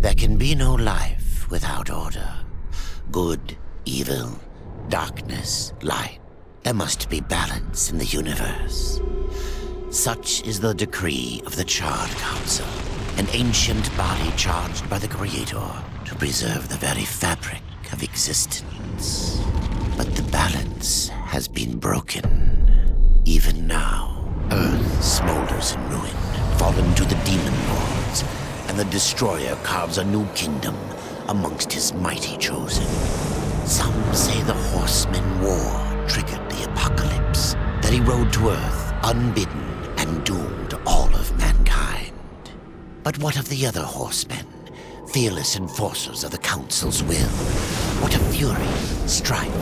There can be no life without order. Good, evil, darkness, light. There must be balance in the universe. Such is the decree of the Charred Council, an ancient body charged by the Creator to preserve the very fabric of existence. But the balance has been broken. Even now, Earth smolders in ruin, fallen to the demon lords, and the Destroyer carves a new kingdom amongst his mighty chosen. Some say the Horsemen War triggered the apocalypse, that he rode to Earth unbidden and doomed all of mankind. But what of the other Horsemen, fearless enforcers of the Council's will? What of fury, strife,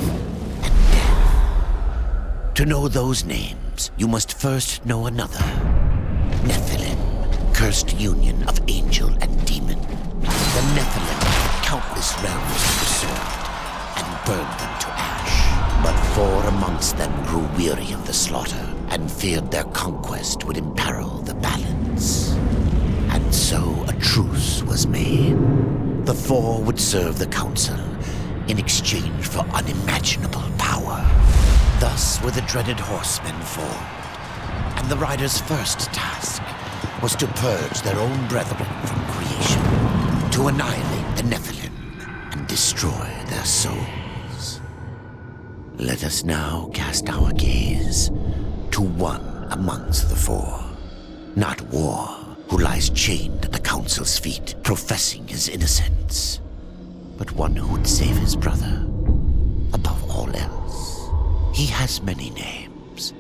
and death? To know those names, you must first know another. Nephilim, cursed union of angel and demon. The Nephilim, countless realms of the sword, and burned them to ash. But 4 amongst them grew weary of the slaughter, and feared their conquest would imperil the balance. And so a truce was made. The 4 would serve the Council in exchange for unimaginable power. Thus were the dreaded Horsemen formed, and the Riders' first task was to purge their own brethren from creation, to annihilate the Nephilim and destroy their souls. Let us now cast our gaze to one amongst the 4. Not War, who lies chained at the Council's feet, professing his innocence, but one who would save his brother above all else. He has many names: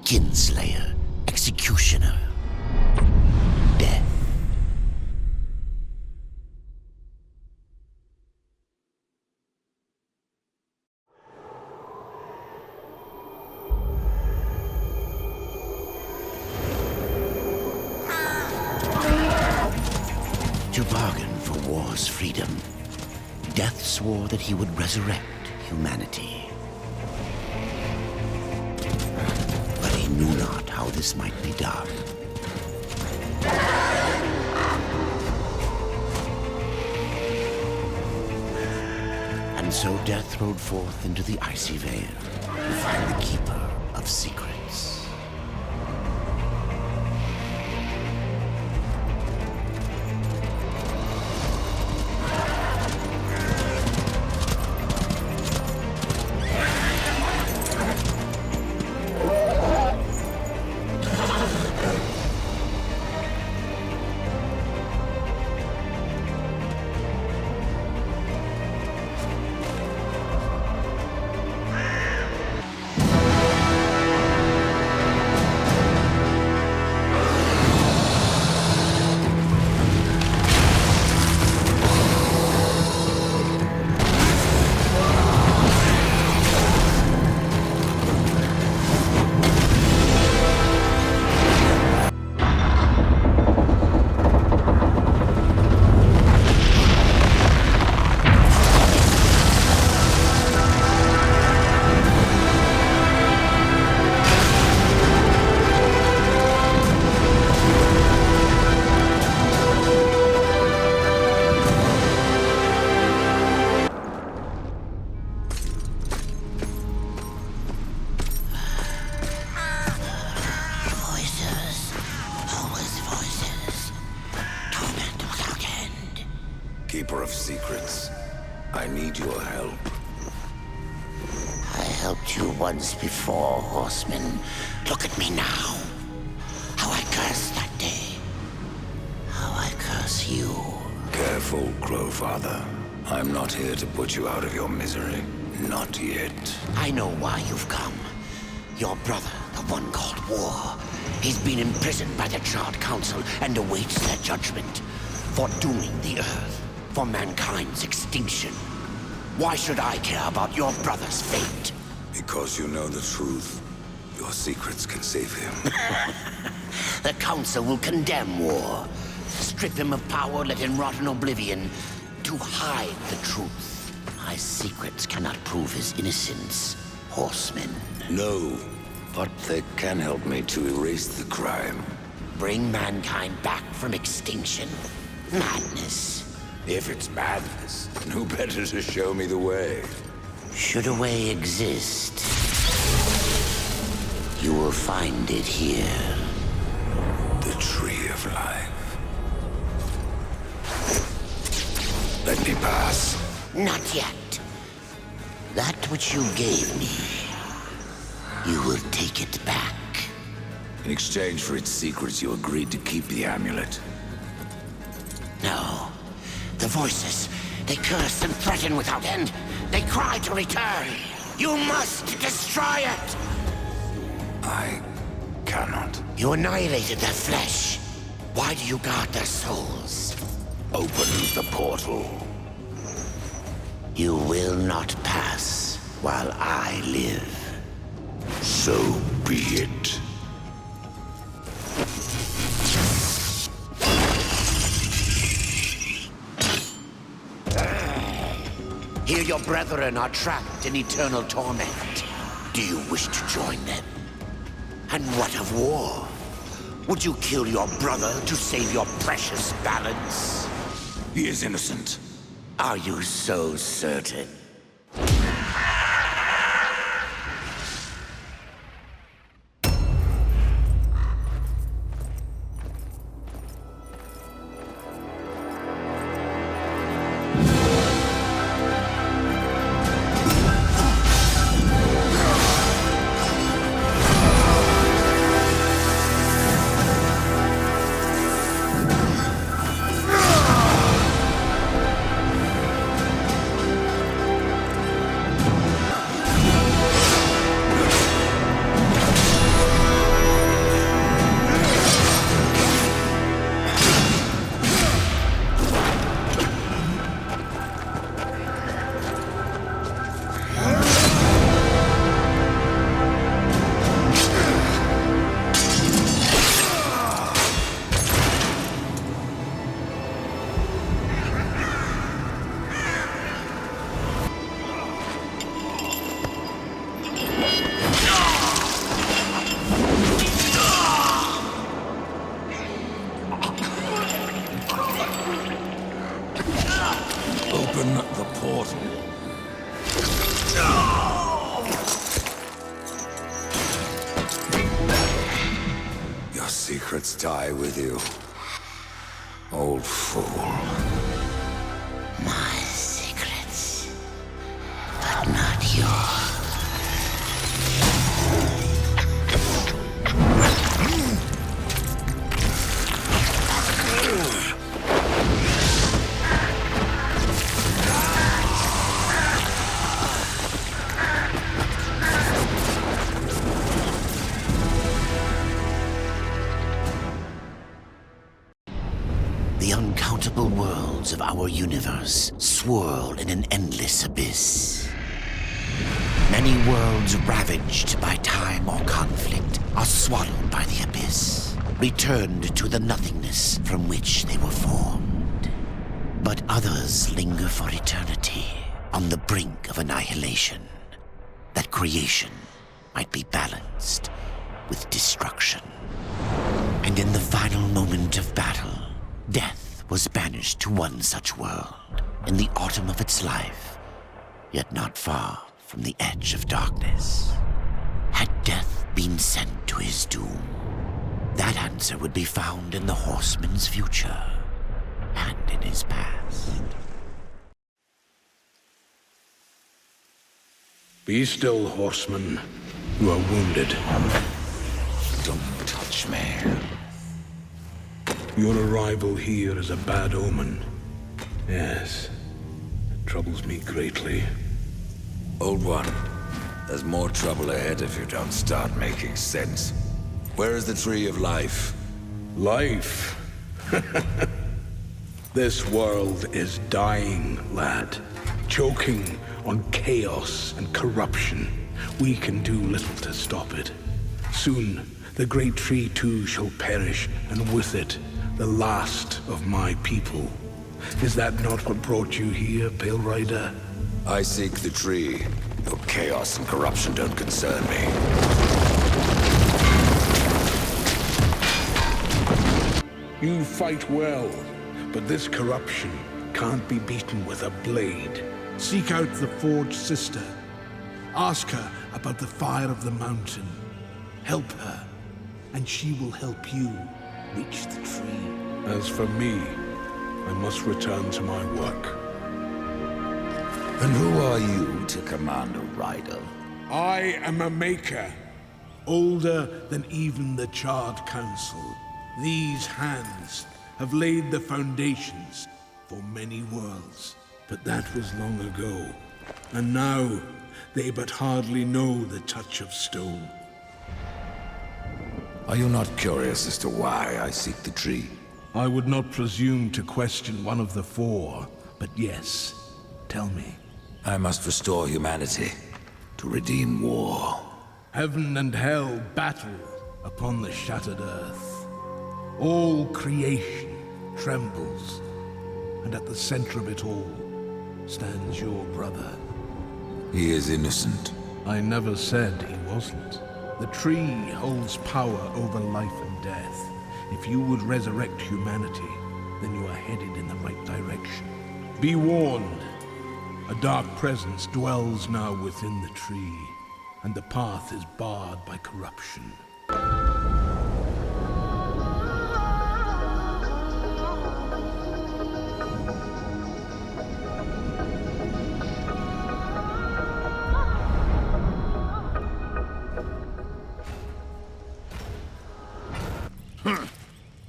Kinslayer, Executioner, Death. To bargain for war's freedom, Death swore that he would resurrect humanity. But he knew not how this might be done. And so Death rode forth into the icy veil to find the Keeper of Secrets. Keeper of Secrets, I need your help. I helped you once before, Horseman. Look at me now. How I cursed that day. How I curse you. Careful, Crowfather. I'm not here to put you out of your misery. Not yet. I know why you've come. Your brother, the one called War. He's been imprisoned by the Charred Council and awaits their judgment for dooming the Earth, for mankind's extinction. Why should I care about your brother's fate? Because you know the truth. Your secrets can save him. The Council will condemn War. Strip him of power, let him rot in oblivion. To hide the truth. My secrets cannot prove his innocence, Horseman. No, but they can help me to erase the crime. Bring mankind back from extinction. Madness. If it's madness, then who better to show me the way? Should a way exist, you will find it here. The Tree of Life. Let me pass. Not yet. That which you gave me, you will take it back. In exchange for its secrets, you agreed to keep the amulet. No. The voices, they curse and threaten without end. They cry to return. You must destroy it! I cannot. You annihilated their flesh. Why do you guard their souls? Open the portal. You will not pass while I live. So be it. Here your brethren are trapped in eternal torment. Do you wish to join them? And what of war? Would you kill your brother to save your precious balance? He is innocent. Are you so certain? Open the portal. Your secrets die with you, old fool. My secrets, but not yours. The uncountable worlds of our universe swirl in an endless abyss. Many worlds ravaged by time or conflict are swallowed by the abyss, returned to the nothingness from which they were formed. But others linger for eternity on the brink of annihilation, that creation might be balanced with destruction. And in the final moment of battle, death was banished to one such world in the autumn of its life, yet not far from the edge of darkness. Had death been sent to his doom, that answer would be found in the horseman's future and in his past. Be still, horseman. You are wounded. Don't touch me. Your arrival here is a bad omen. Yes, it troubles me greatly. Old one, there's more trouble ahead if you don't start making sense. Where is the Tree of Life? Life? This world is dying, lad. Choking on chaos and corruption. We can do little to stop it. Soon, the great tree too shall perish, and with it, the last of my people. Is that not what brought you here, Pale Rider? I seek the tree. Your chaos and corruption don't concern me. You fight well, but this corruption can't be beaten with a blade. Seek out the Forge Sister. Ask her about the fire of the mountain. Help her, and she will help you reach the tree. As for me, I must return to my work. And who are you to command a rider? I am a maker, older than even the Charred Council. These hands have laid the foundations for many worlds, but that was long ago. And now, they but hardly know the touch of stone. Are you not curious as to why I seek the tree? I would not presume to question one of the four, but yes, tell me. I must restore humanity, to redeem war. Heaven and hell battle upon the shattered earth. All creation trembles, and at the center of it all stands your brother. He is innocent. I never said he wasn't. The tree holds power over life and death. If you would resurrect humanity, then you are headed in the right direction. Be warned. A dark presence dwells now within the tree, and the path is barred by corruption.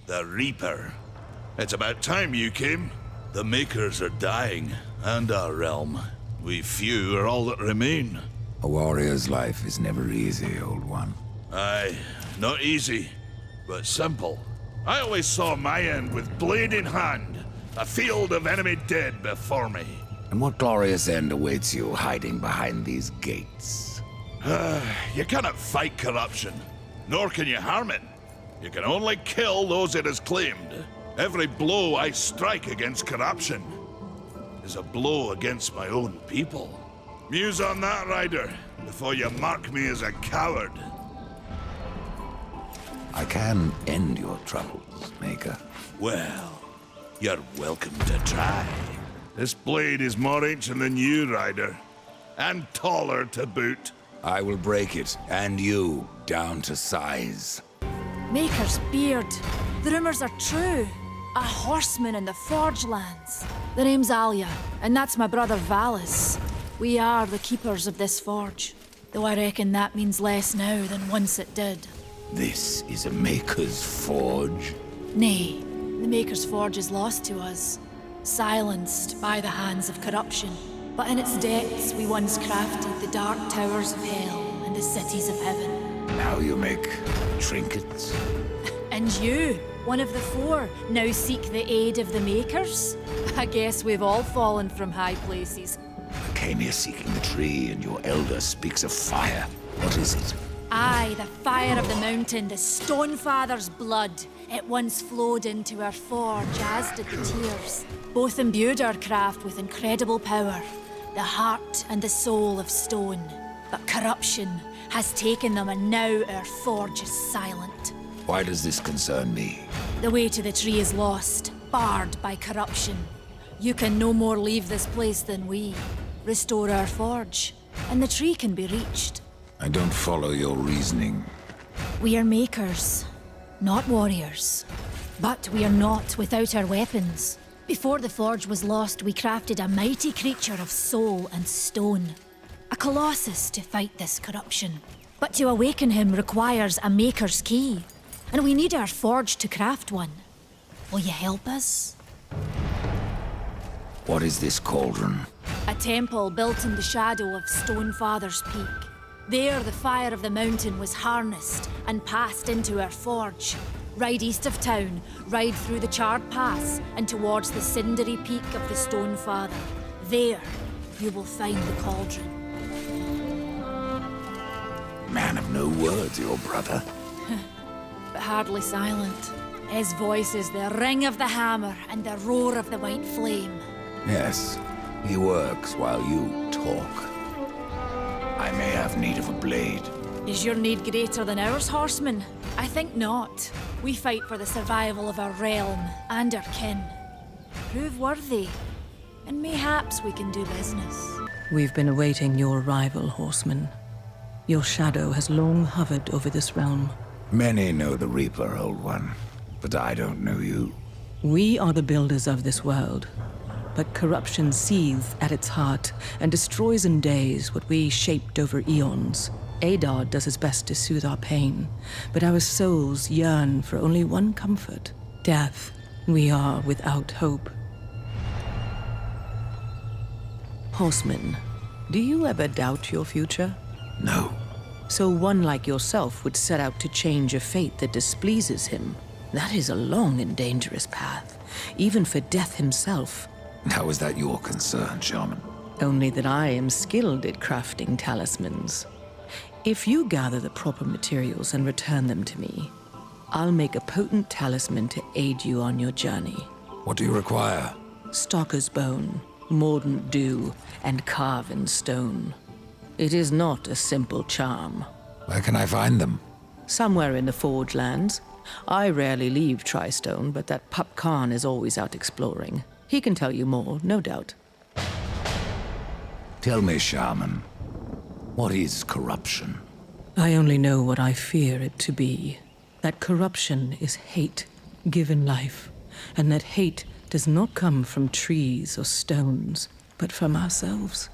The Reaper. It's about time you came. The Makers are dying, and our realm. We few are all that remain. A warrior's life is never easy, old one. Aye, not easy, but simple. I always saw my end with blade in hand, a field of enemy dead before me. And what glorious end awaits you hiding behind these gates? You cannot fight corruption, nor can you harm it. You can only kill those it has claimed. Every blow I strike against corruption is a blow against my own people. Muse on that, Ryder, before you mark me as a coward. I can end your troubles, Maker. Well, you're welcome to try. This blade is more ancient than you, Ryder, and taller to boot. I will break it, and you, down to size. Maker's beard. The rumors are true. A horseman in the Forge lands. The name's Alia, and that's my brother Valis. We are the keepers of this forge, though I reckon that means less now than once it did. This is a Maker's forge? Nay, the Maker's forge is lost to us, silenced by the hands of corruption. But in its depths we once crafted the dark towers of hell and the cities of heaven. Now you make trinkets? And you, one of the four, now seek the aid of the Makers? I guess we've all fallen from high places. I came here seeking the tree, and your elder speaks of fire. What is it? Aye, the fire of the mountain, the Stonefather's blood. It once flowed into our forge, as did the tears. Both imbued our craft with incredible power, the heart and the soul of stone. But corruption has taken them, and now our forge is silent. Why does this concern me? The way to the tree is lost, barred by corruption. You can no more leave this place than we. Restore our forge, and the tree can be reached. I don't follow your reasoning. We are makers, not warriors. But we are not without our weapons. Before the forge was lost, we crafted a mighty creature of soul and stone. A colossus to fight this corruption. But to awaken him requires a maker's key. And we need our forge to craft one. Will you help us? What is this cauldron? A temple built in the shadow of Stonefather's Peak. There, the fire of the mountain was harnessed and passed into our forge. Ride east of town, ride through the Charred Pass, and towards the cindery peak of the Stonefather. There, you will find the cauldron. Man of no words, your brother. But hardly silent. His voice is the ring of the hammer and the roar of the white flame. Yes, he works while you talk. I may have need of a blade. Is your need greater than ours, horseman? I think not. We fight for the survival of our realm and our kin. Prove worthy, and mayhaps we can do business. We've been awaiting your arrival, horseman. Your shadow has long hovered over this realm. Many know the Reaper, Old One, but I don't know you. We are the builders of this world, but corruption seethes at its heart and destroys in days what we shaped over eons. Adar does his best to soothe our pain, but our souls yearn for only one comfort: death. We are without hope. Horseman, do you ever doubt your future? No. So one like yourself would set out to change a fate that displeases him. That is a long and dangerous path, even for Death himself. How is that your concern, Shaman? Only that I am skilled at crafting talismans. If you gather the proper materials and return them to me, I'll make a potent talisman to aid you on your journey. What do you require? Stalker's bone, mordant dew, and carven stone. It is not a simple charm. Where can I find them? Somewhere in the Forge Lands. I rarely leave Tristone, but that Pup Khan is always out exploring. He can tell you more, no doubt. Tell me, Shaman, what is corruption? I only know what I fear it to be. That corruption is hate given life, and that hate does not come from trees or stones, but from ourselves.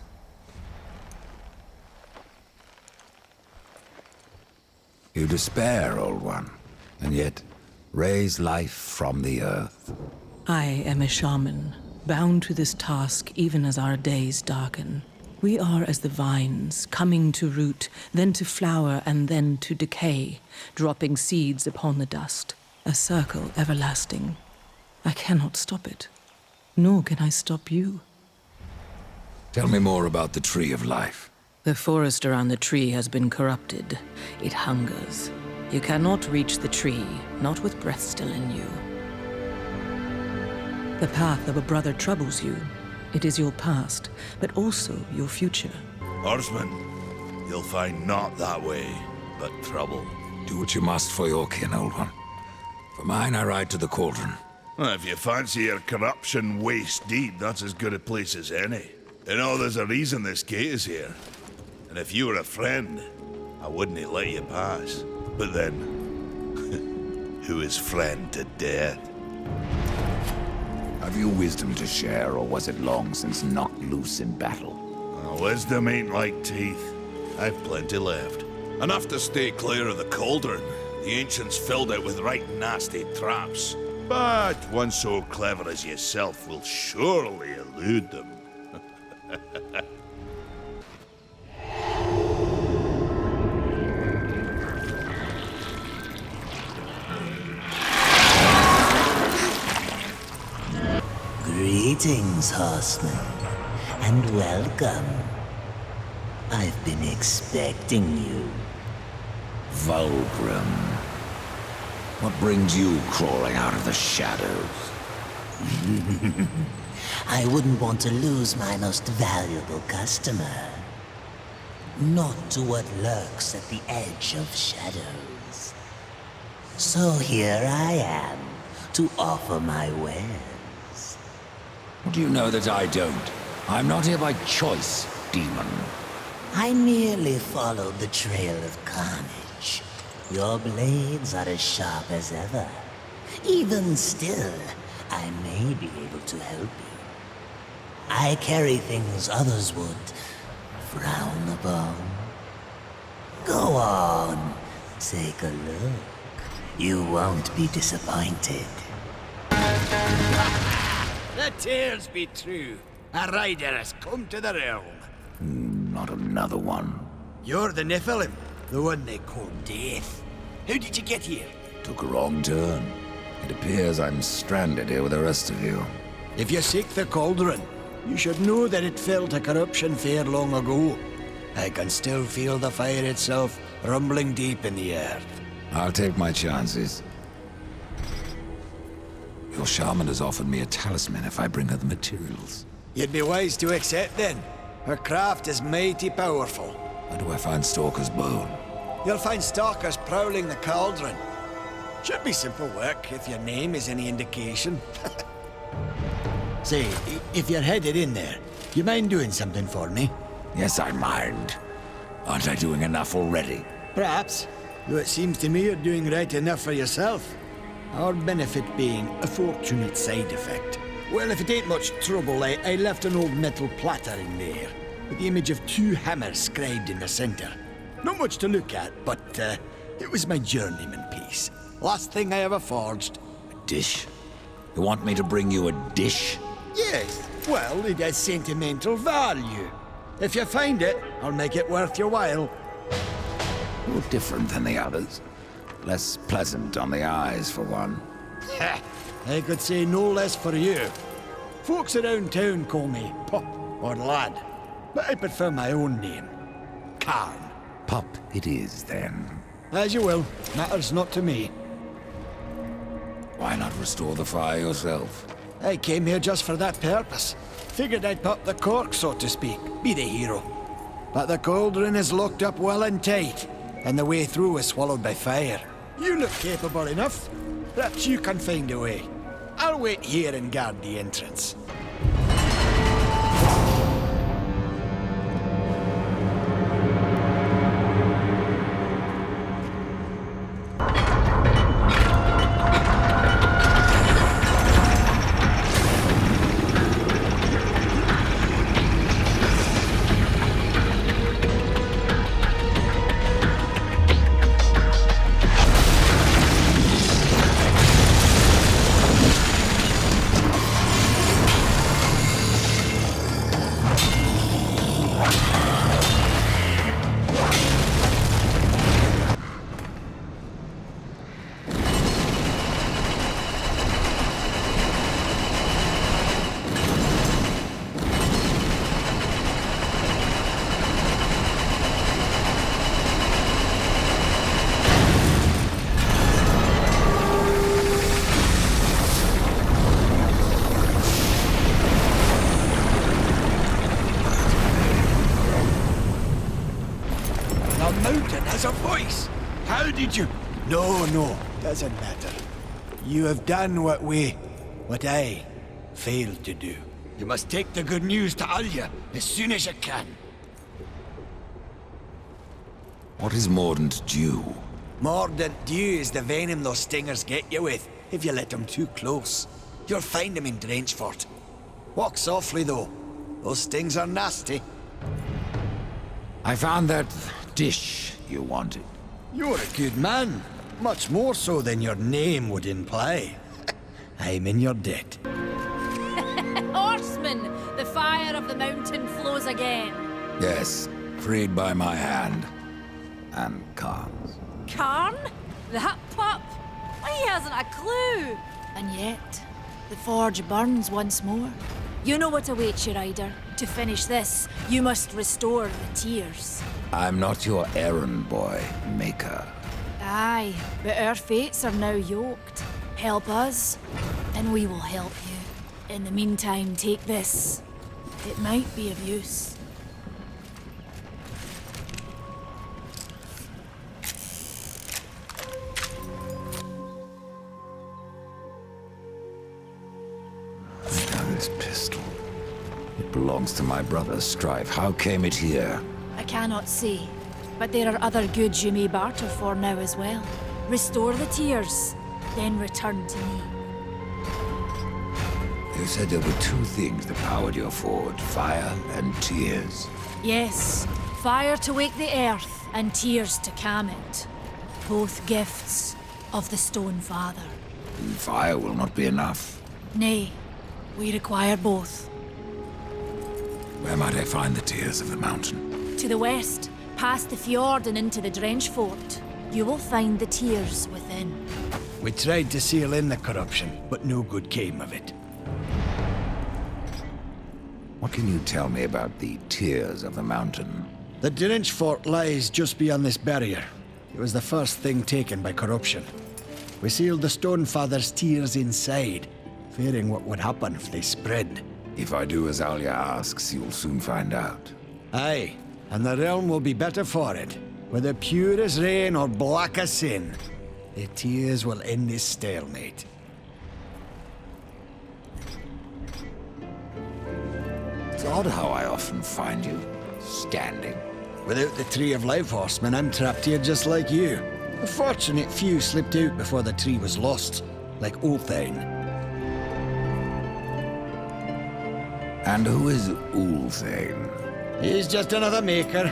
You despair, Old One, and yet raise life from the earth. I am a shaman, bound to this task even as our days darken. We are as the vines, coming to root, then to flower, and then to decay, dropping seeds upon the dust. A circle everlasting. I cannot stop it, nor can I stop you. Tell me more about the Tree of Life. The forest around the tree has been corrupted. It hungers. You cannot reach the tree, not with breath still in you. The path of a brother troubles you. It is your past, but also your future. Horseman, you'll find not that way, but trouble. Do what you must for your kin, Old One. For mine, I ride to the cauldron. Well, if you fancy your corruption waist deep, that's as good a place as any. You know, there's a reason this gate is here. And if you were a friend, I wouldn't let you pass. But then, who is friend to death? Have you wisdom to share, or was it long since knocked loose in battle? Wisdom ain't like teeth. I've plenty left. Enough to stay clear of the cauldron. The ancients filled it with right nasty traps. But one so clever as yourself will surely elude them. Greetings, horseman, and welcome. I've been expecting you. Vulgrim. What brings you crawling out of the shadows? I wouldn't want to lose my most valuable customer. Not to what lurks at the edge of shadows. So here I am, to offer my wares. Do you know that I don't? I'm not here by choice, demon. I merely followed the trail of carnage. Your blades are as sharp as ever. Even still, I may be able to help you. I carry things others would frown upon. Go on, take a look. You won't be disappointed. The tales be true. A rider has come to the realm. Not another one. You're the Nephilim, the one they call Death. How did you get here? Took a wrong turn. It appears I'm stranded here with the rest of you. If you seek the cauldron, you should know that it fell to corruption fair long ago. I can still feel the fire itself rumbling deep in the earth. I'll take my chances. Your shaman has offered me a talisman if I bring her the materials. You'd be wise to accept then. Her craft is mighty powerful. Where do I find Stalker's bone? You'll find stalkers prowling the cauldron. Should be simple work if your name is any indication. Say, if you're headed in there, you mind doing something for me? Yes, I mind. Aren't I doing enough already? Perhaps, though it seems to me you're doing right enough for yourself. Our benefit being a fortunate side effect. Well, if it ain't much trouble, I left an old metal platter in there, with the image of 2 hammers scribed in the center. Not much to look at, but it was my journeyman piece. Last thing I ever forged. A dish? You want me to bring you a dish? Yes, well, it has sentimental value. If you find it, I'll make it worth your while. You're different than the others. Less pleasant on the eyes, for one. Ha! I could say no less for you. Folks around town call me Pup or Lad, but I prefer my own name. Karn. Pup it is, then. As you will. Matters not to me. Why not restore the fire yourself? I came here just for that purpose. Figured I'd pop the cork, so to speak. Be the hero. But the cauldron is locked up well and tight, and the way through is swallowed by fire. You look capable enough. Perhaps you can find a way. I'll wait here and guard the entrance. A voice! How did you... No, doesn't matter. You have done what I failed to do. You must take the good news to Alya as soon as you can. What is mordant dew? Mordant dew is the venom those stingers get you with, if you let them too close. You'll find them in Drenchfort. Walk softly, though. Those stings are nasty. I found that dish you wanted. You're a good man. Much more so than your name would imply. I'm in your debt. Horseman, the fire of the mountain flows again. Yes, freed by my hand. And Karn's. Karn? That pup? He hasn't a clue. And yet, the forge burns once more. You know what awaits you, Ryder. To finish this, you must restore the tears. I'm not your errand boy, Maker. Aye, but our fates are now yoked. Help us, and we will help you. In the meantime, take this. It might be of use. This pistol. It belongs to my brother, Strife. How came it here? I cannot say, but there are other goods you may barter for now as well. Restore the tears, then return to me. You said there were 2 things that powered your forge, fire and tears. Yes, fire to wake the earth, and tears to calm it. Both gifts of the Stone Father. Fire will not be enough. Nay, we require both. Where might I find the tears of the mountain? To the west, past the fjord and into the Drenchfort, you will find the tears within. We tried to seal in the corruption, but no good came of it. What can you tell me about the tears of the mountain? The Drenchfort lies just beyond this barrier. It was the first thing taken by corruption. We sealed the Stonefather's tears inside, fearing what would happen if they spread. If I do as Alya asks, you'll soon find out. Aye, and the realm will be better for it. Whether pure as rain or black as sin, the tears will end this stalemate. It's odd how I often find you standing. Without the Tree of Life Horseman, I'm trapped here just like you. A fortunate few slipped out before the tree was lost, like Ulthane. And who is Ulthane? He's just another maker.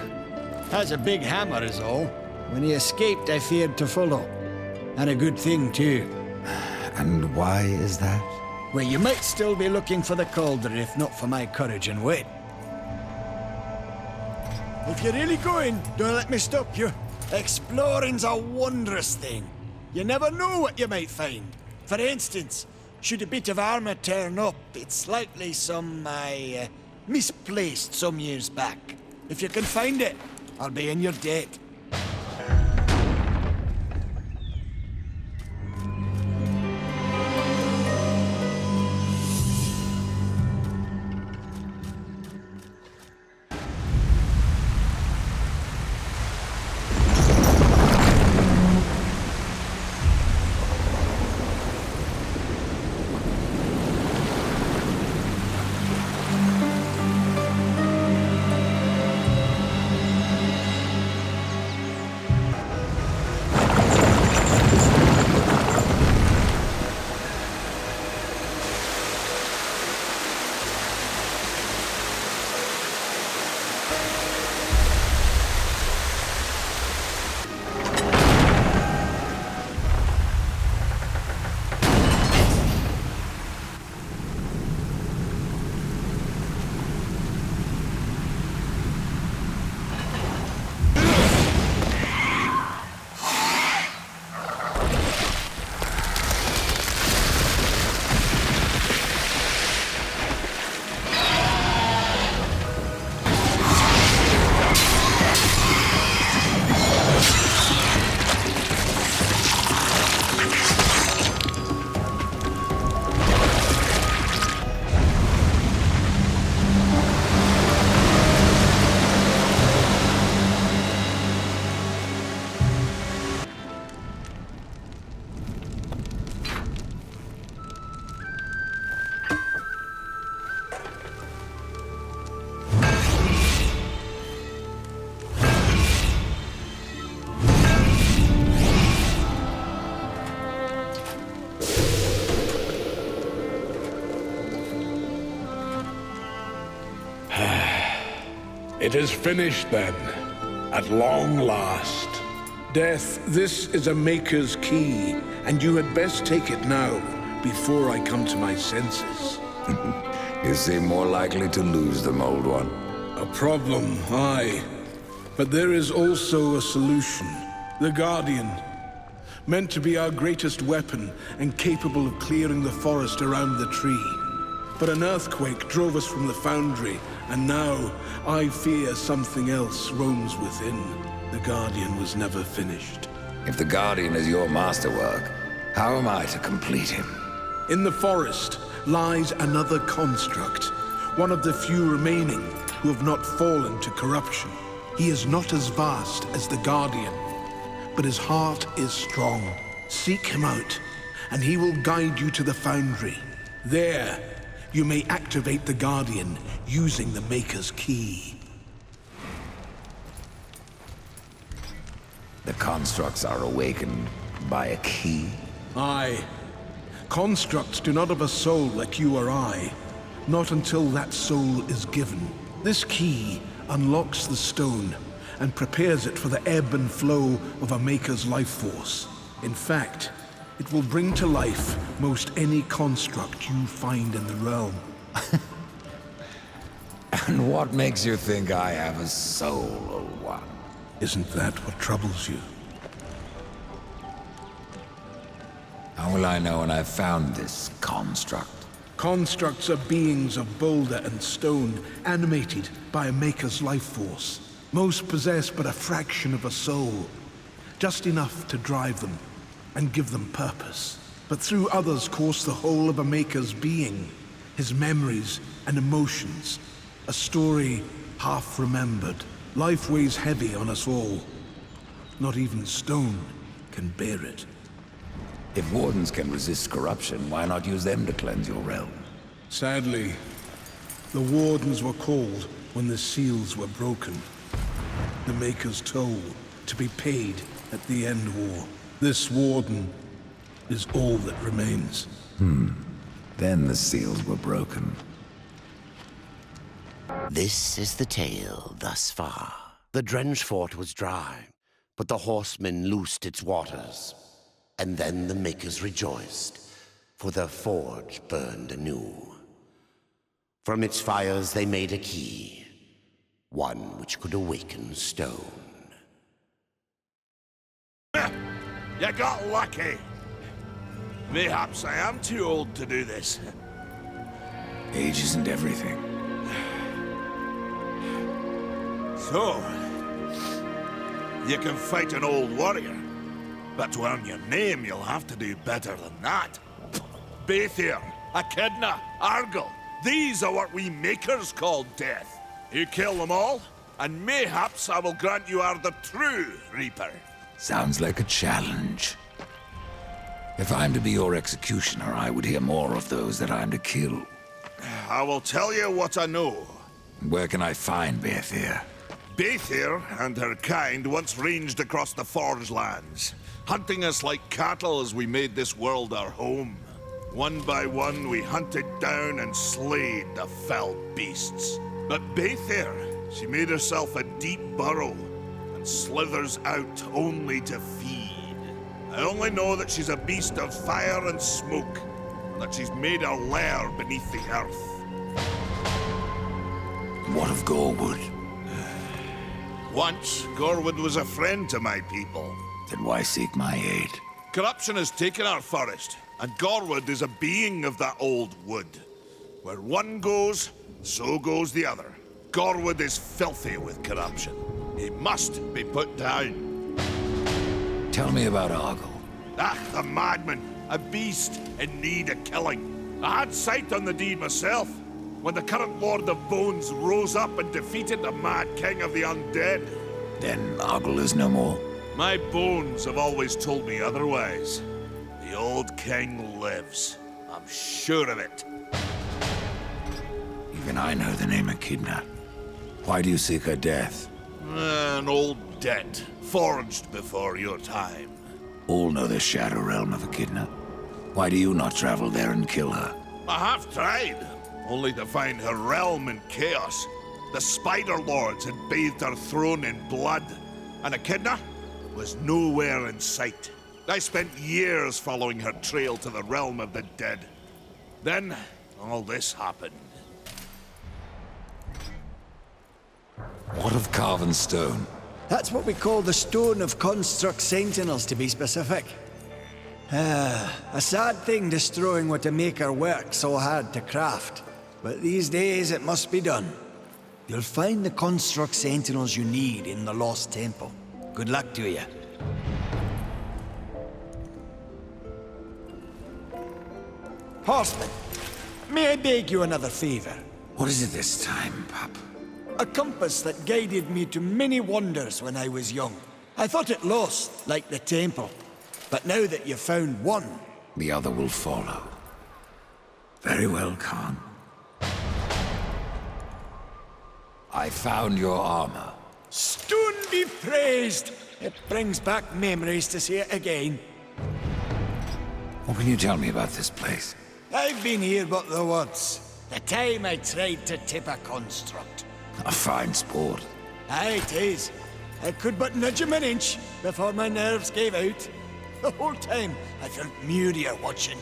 Has a big hammer is all. When he escaped, I feared to follow. And a good thing, too. And why is that? Well, you might still be looking for the cauldron if not for my courage and wit. If you're really going, don't let me stop you. Exploring's a wondrous thing. You never know what you might find. For instance, should a bit of armor turn up, it's likely some I misplaced some years back. If you can find it, I'll be in your debt. It is finished then, at long last. Death, this is a Maker's key, and you had best take it now, before I come to my senses. You seem more likely to lose them, old one. A problem, aye. But there is also a solution. The Guardian. Meant to be our greatest weapon, and capable of clearing the forest around the tree. But an earthquake drove us from the foundry, and now I fear something else roams within. The Guardian was never finished. If the Guardian is your masterwork, how am I to complete him? In the forest lies another construct, one of the few remaining who have not fallen to corruption. He is not as vast as the Guardian, but his heart is strong. Seek him out, and he will guide you to the foundry. There, you may activate the Guardian using the Maker's key. The constructs are awakened by a key? Aye. Constructs do not have a soul like you or I. Not until that soul is given. This key unlocks the stone and prepares it for the ebb and flow of a Maker's life force. In fact, it will bring to life most any construct you find in the realm. And what makes you think I have a soul, old one? Isn't that what troubles you? How will I know when I've found this construct? Constructs are beings of boulder and stone, animated by a Maker's life force. Most possess but a fraction of a soul, just enough to drive them and give them purpose. But through others course the whole of a Maker's being, his memories and emotions. A story half remembered. Life weighs heavy on us all. Not even stone can bear it. If wardens can resist corruption, why not use them to cleanse your realm? Sadly, The wardens were called when the seals were broken. The Maker's toll to be paid at the end war. This warden is all that remains. Then the seals were broken. This is the tale thus far. The Drenge fort was dry, but the horsemen loosed its waters. And then the Makers rejoiced, for their forge burned anew. From its fires they made a key, one which could awaken stone. You got lucky. Mayhaps I am too old to do this. Age isn't everything. So, you can fight an old warrior, but to earn your name, you'll have to do better than that. Baethir, Echidna, Argyll, these are what we Makers call death. You kill them all, and mayhaps I will grant you are the true Reaper. Sounds like a challenge. If I'm to be your executioner, I would hear more of those that I'm to kill. I will tell you what I know. Where can I find Baethir? Baethir and her kind once ranged across the Forge lands, hunting us like cattle as we made this world our home. One by one, we hunted down and slayed the fell beasts. But Baethir, she made herself a deep burrow and slithers out only to feed. I only know that she's a beast of fire and smoke, and that she's made her lair beneath the earth. What of Gorwood? Once, Gorwood was a friend to my people. Then why seek my aid? Corruption has taken our forest, and Gorwood is a being of that old wood. Where one goes, so goes the other. Gorwood is filthy with corruption. He must be put down. Tell me about Argyll. Ah, the madman. A beast in need of killing. I had sight on the deed myself, when the current Lord of Bones rose up and defeated the mad king of the undead. Then Argyll is no more. My bones have always told me otherwise. The old king lives. I'm sure of it. Even I know the name Echidna. Why do you seek her death? An old debt, forged before your time. All know the Shadow Realm of Echidna. Why do you not travel there and kill her? I have tried, only to find her realm in chaos. The Spider Lords had bathed her throne in blood, and Echidna was nowhere in sight. I spent years following her trail to the realm of the dead. Then, all this happened. What of carven stone? That's what we call the Stone of Construct Sentinels, to be specific. A sad thing destroying what a maker worked so hard to craft. But these days it must be done. You'll find the Construct Sentinels you need in the Lost Temple. Good luck to you. Horseman, may I beg you another favor? What is it this time, pup? A compass that guided me to many wonders when I was young. I thought it lost, like the temple. But now that you've found one... The other will follow. Very well, Khan. I found your armor. Stone be praised! It brings back memories to see it again. What can you tell me about this place? I've been here but the once. The time I tried to tip a construct. A fine sport. Aye, it is. I could but nudge him an inch before my nerves gave out. The whole time I felt Muriel watching.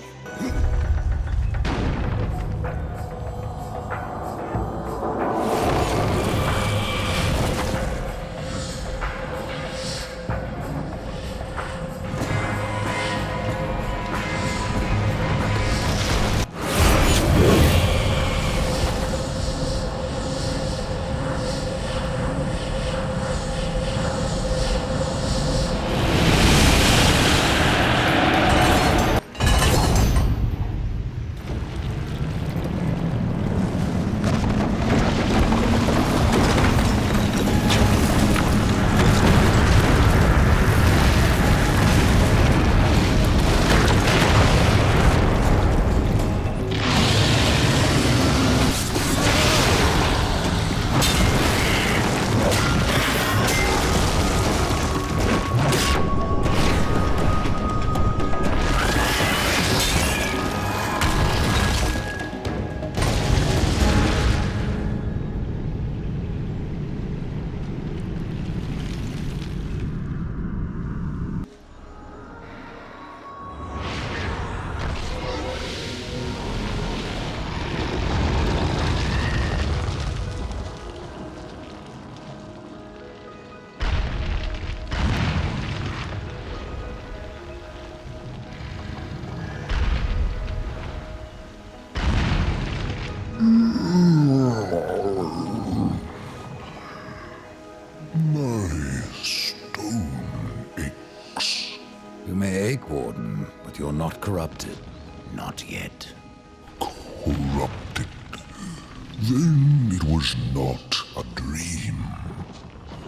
corrupted. Not yet. Corrupted. Then it was not a dream.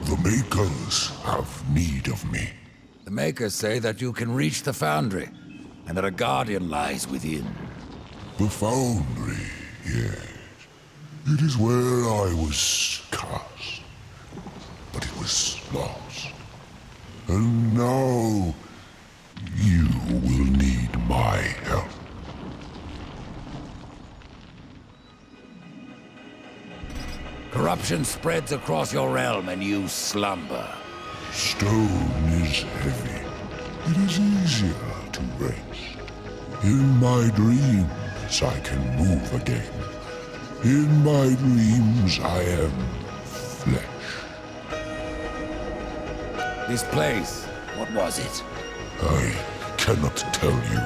The Makers have need of me. The Makers say that you can reach the Foundry, and that a Guardian lies within. The Foundry, yes. It is where I was cast. But it was lost. And now, you will need my help. Corruption spreads across your realm and you slumber. Stone is heavy. It is easier to rest. In my dreams, I can move again. In my dreams, I am flesh. This place, what was it? I cannot tell you.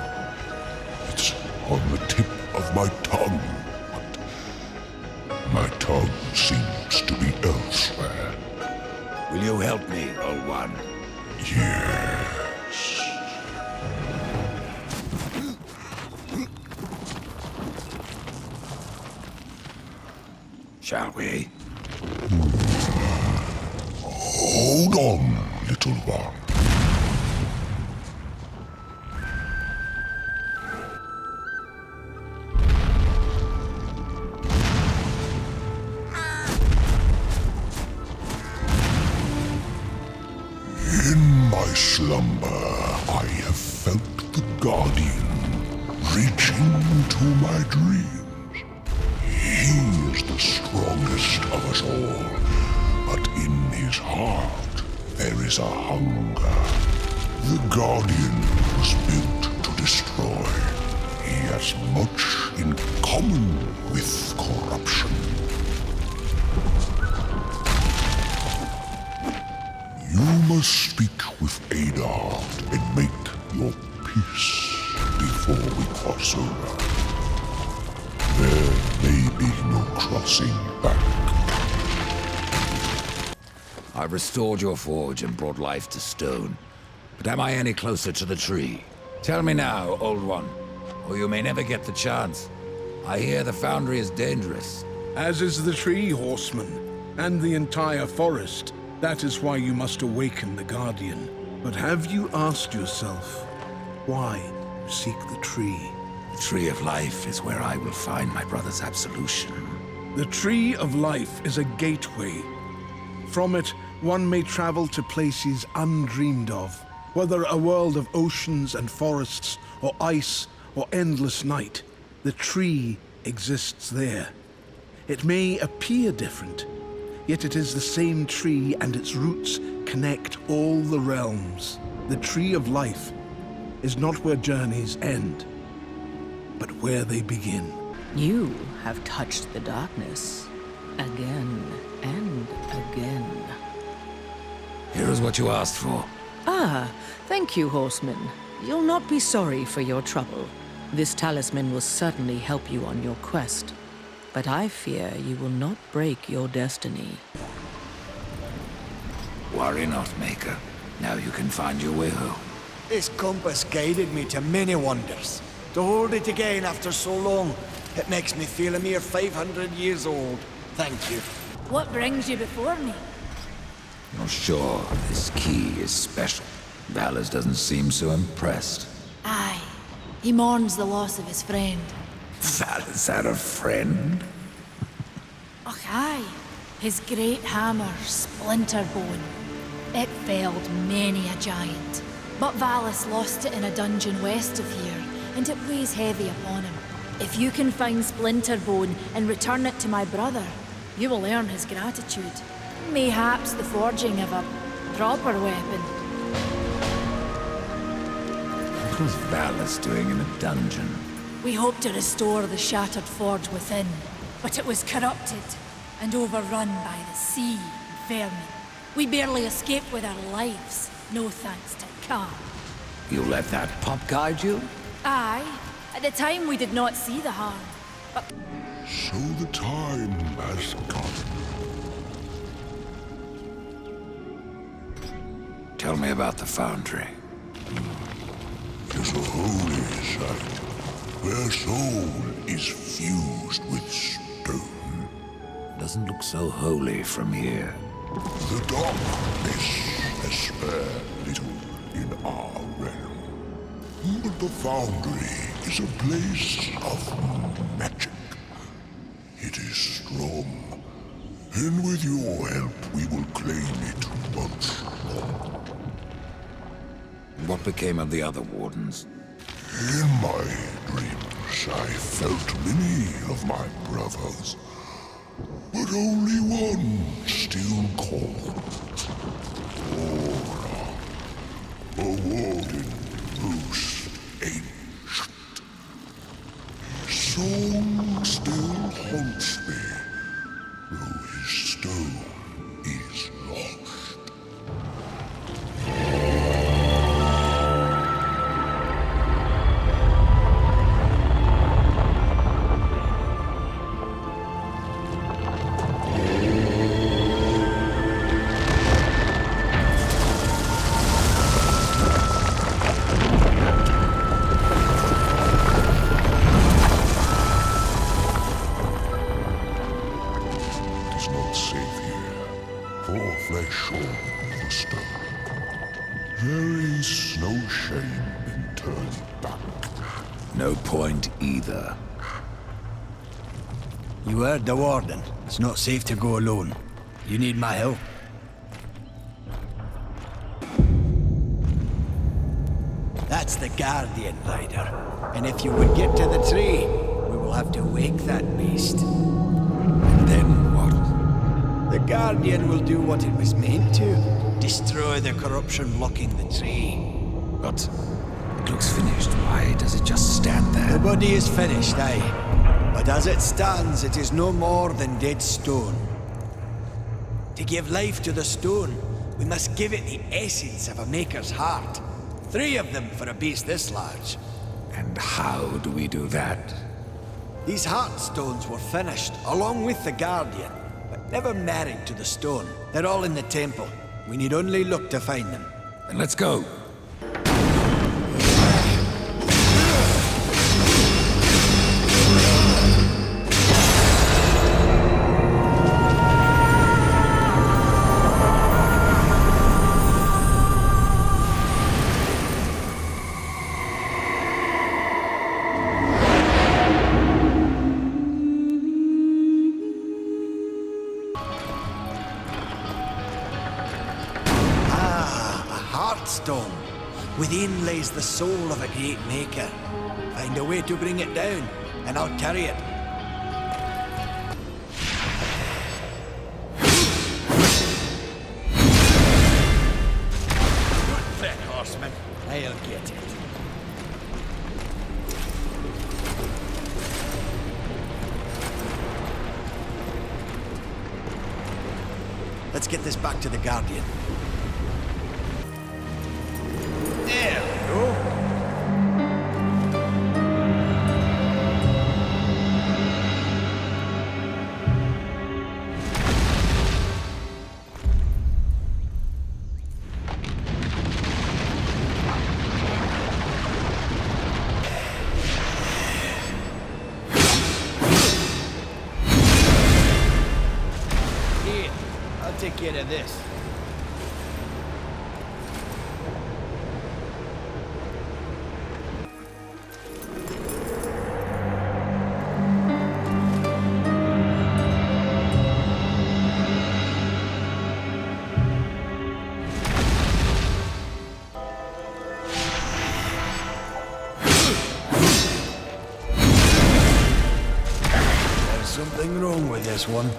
It's on the tip of my tongue, but my tongue seems to be elsewhere. Will you help me, Old One? Yes. Shall we? Hold on, little one. In my slumber, I have felt the Guardian reaching into my dreams. He is the strongest of us all, but in his heart there is a hunger. The Guardian was built to destroy. He has much in common with corruption. You must speak with Adar and make your peace before we cross over. There may be no crossing back. I've restored your forge and brought life to stone. But am I any closer to the tree? Tell me now, Old One, or you may never get the chance. I hear the Foundry is dangerous. As is the tree, horseman, and the entire forest. That is why you must awaken the Guardian. But have you asked yourself why you seek the tree? The Tree of Life is where I will find my brother's absolution. The Tree of Life is a gateway. From it, one may travel to places undreamed of, whether a world of oceans and forests, or ice, or endless night. The tree exists there. It may appear different, yet it is the same tree, and its roots connect all the realms. The Tree of Life is not where journeys end, but where they begin. You have touched the darkness again and again. Here is what you asked for. Ah, thank you, horseman. You'll not be sorry for your trouble. This talisman will certainly help you on your quest. But I fear you will not break your destiny. Worry not, Maker. Now you can find your way home. This compass guided me to many wonders. To hold it again after so long, it makes me feel a mere 500 years old. Thank you. What brings you before me? You're sure this key is special? Valus doesn't seem so impressed. Aye. He mourns the loss of his friend. Valus had a friend? Och, aye. His great hammer, Splinterbone. It felled many a giant. But Valus lost it in a dungeon west of here, and it weighs heavy upon him. If you can find Splinterbone and return it to my brother, you will earn his gratitude. Mayhaps the forging of a proper weapon. What was Valus doing in a dungeon? We hoped to restore the shattered forge within, but it was corrupted and overrun by the sea and vermin. We barely escaped with our lives, no thanks to Khan. You let that pup guide you? Aye. At the time we did not see the harm, but So the time has come. Tell me about the Foundry. The is a holy site, where soul is fused with stone. Doesn't look so holy from here. The darkness has spared little in our realm. But the Foundry is a place of magic. It is strong, and with your help we will claim it once more. What became of the other wardens? In my dreams I felt many of my brothers, but only one still called. Aura, a warden most ancient. His soul still haunts me, though his stone is lost. Flesh or the stone. There is no shame in turning back. No point either. You heard the warden. It's not safe to go alone. You need my help. That's the Guardian Rider. And if you would get to the tree, we will have to wake that beast. And then what? The Guardian will do what it was meant to. Destroy the corruption blocking the tree. But it looks finished. Why does it just stand there? The body is finished, aye. But as it stands, it is no more than dead stone. To give life to the stone, we must give it the essence of a maker's heart. 3 of them for a beast this large. And how do we do that? These heartstones were finished, along with the Guardian, but never married to the stone. They're all in the temple. We need only look to find them. Then let's go. Stone. Within lays the soul of a great maker. Find a way to bring it down, and I'll carry it. Good thick, horseman. I'll get it. Let's get this back to the Guardian. There we go. Here, I'll take care of this. Something wrong with this one.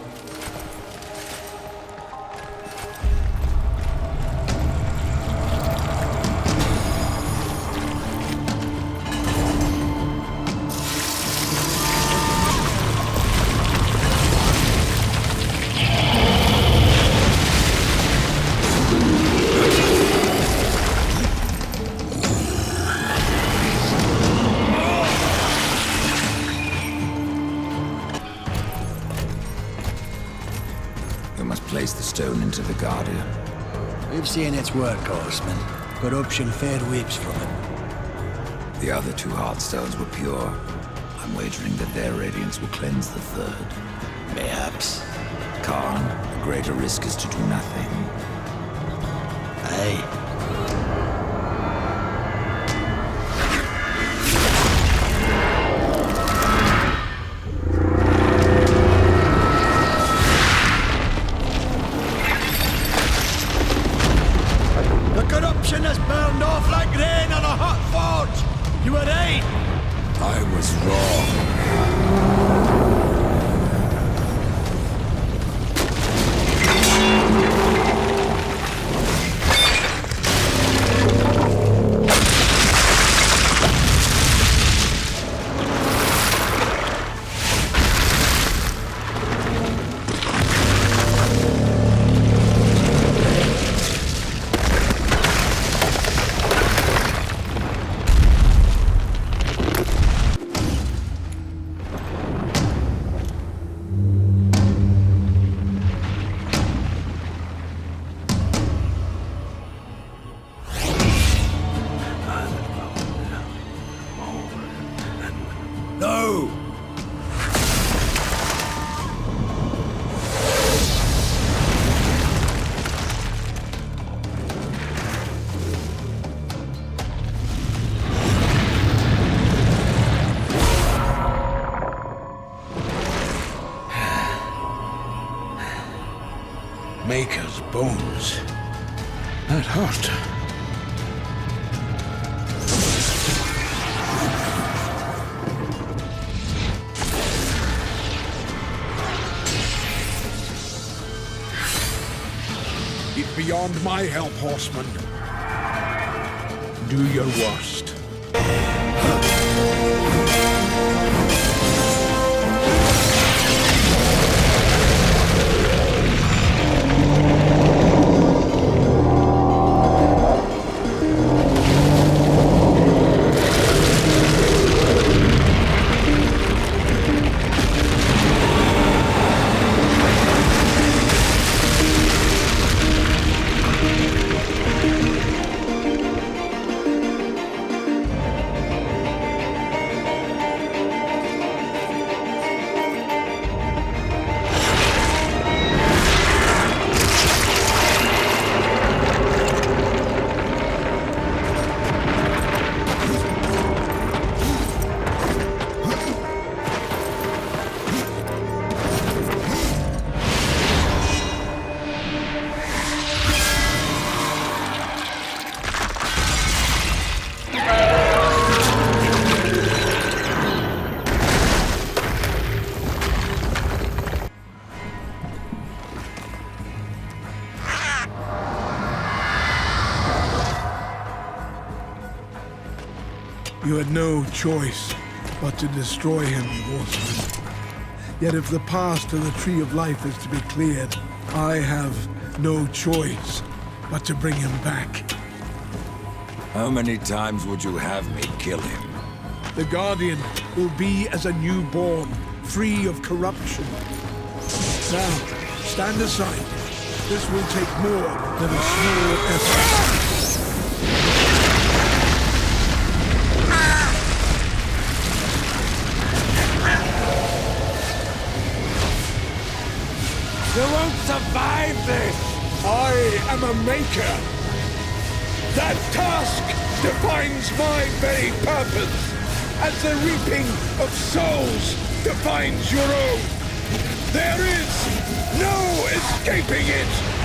Place the stone into the Guardian. We've seen its work, horseman. Corruption fair weeps from it. The other two Heartstones were pure. I'm wagering that their radiance will cleanse the third. Mayhaps. Khan, the greater risk is to do nothing. Aye. The corruption has burned off like rain on a hot forge! You were right! I was wrong. No! Maker's bones. That hurt. It's beyond my help, horseman. Do your worst. You had no choice but to destroy him, horseman. Yet if the path to the Tree of Life is to be cleared, I have no choice but to bring him back. How many times would you have me kill him? The Guardian will be as a newborn, free of corruption. Now, stand aside. This will take more than a small effort. You won't survive this! I am a maker. That task defines my very purpose, as the reaping of souls defines your own. There is no escaping it!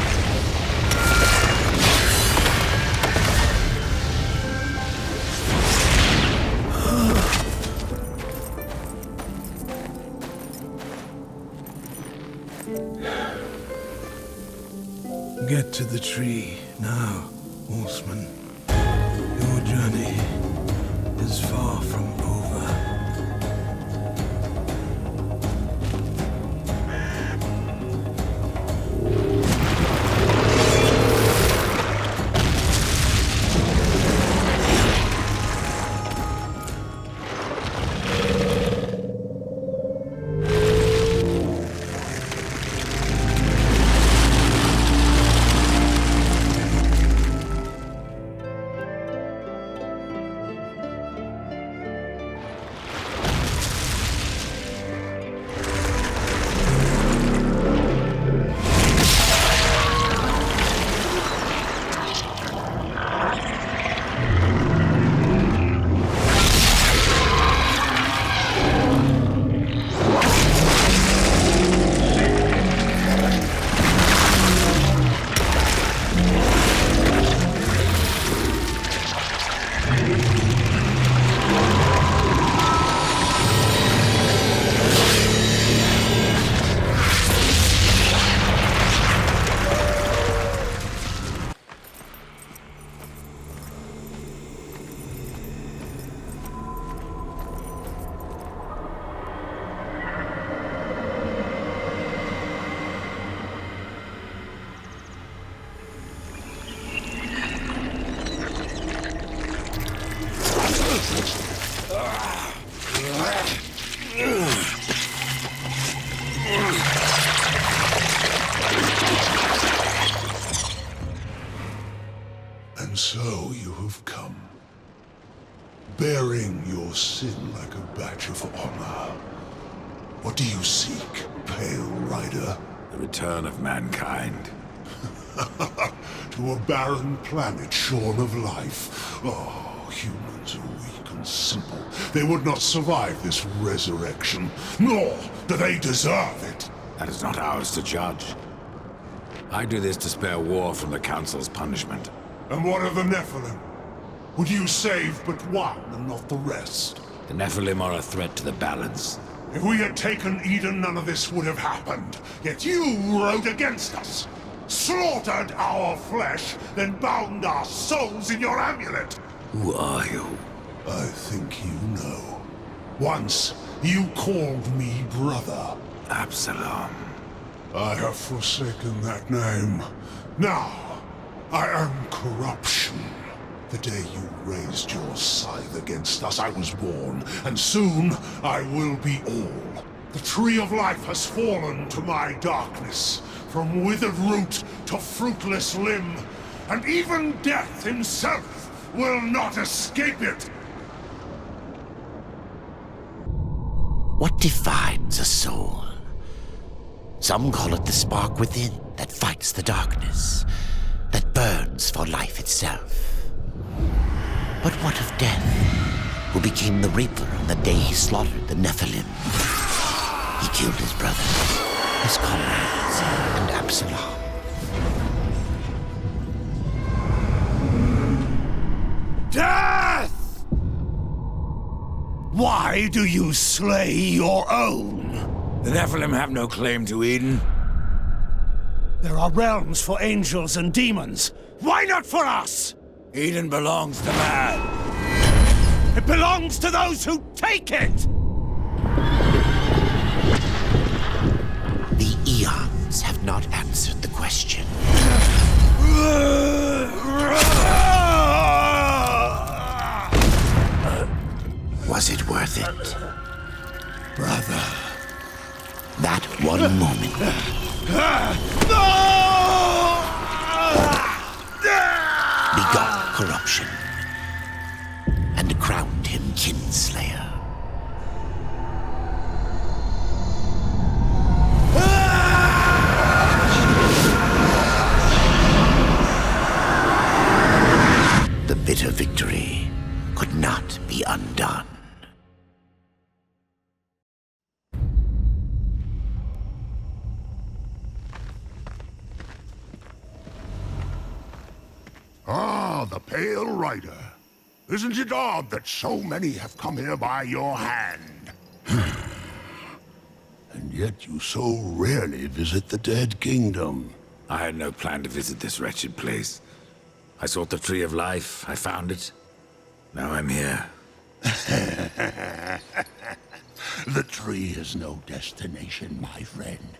Get to the tree now, horseman. Your journey is far from over. So you have come, bearing your sin like a badge of honor. What do you seek, Pale Rider? The return of mankind. To a barren planet shorn of life. Oh, humans are weak and simple. They would not survive this resurrection, nor do they deserve it. That is not ours to judge. I do this to spare war from the Council's punishment. And what of the Nephilim? Would you save but one and not the rest? The Nephilim are a threat to the balance. If we had taken Eden, none of this would have happened. Yet you rode against us. Slaughtered our flesh, then bound our souls in your amulet. Who are you? I think you know. Once, you called me brother. Absalom. I have forsaken that name. Now, I am corruption. The day you raised your scythe against us, I was born, and soon I will be all. The tree of life has fallen to my darkness, from withered root to fruitless limb, and even death himself will not escape it. What defines a soul? Some call it the spark within that fights the darkness, that burns for life itself. But what of death, who became the Reaper on the day he slaughtered the Nephilim? He killed his brother, his comrades, and Absalom. Death! Why do you slay your own? The Nephilim have no claim to Eden. There are realms for angels and demons. Why not for us? Eden belongs to man. It belongs to those who take it! The eons have not answered the question. Was it worth it? Brother. That one moment begot corruption and crowned him kinslayer. The bitter victory could not be undone. Ah, the Pale Rider. Isn't it odd that so many have come here by your hand? And yet you so rarely visit the Dead Kingdom. I had no plan to visit this wretched place. I sought the Tree of Life, I found it. Now I'm here. The tree is no destination, my friend.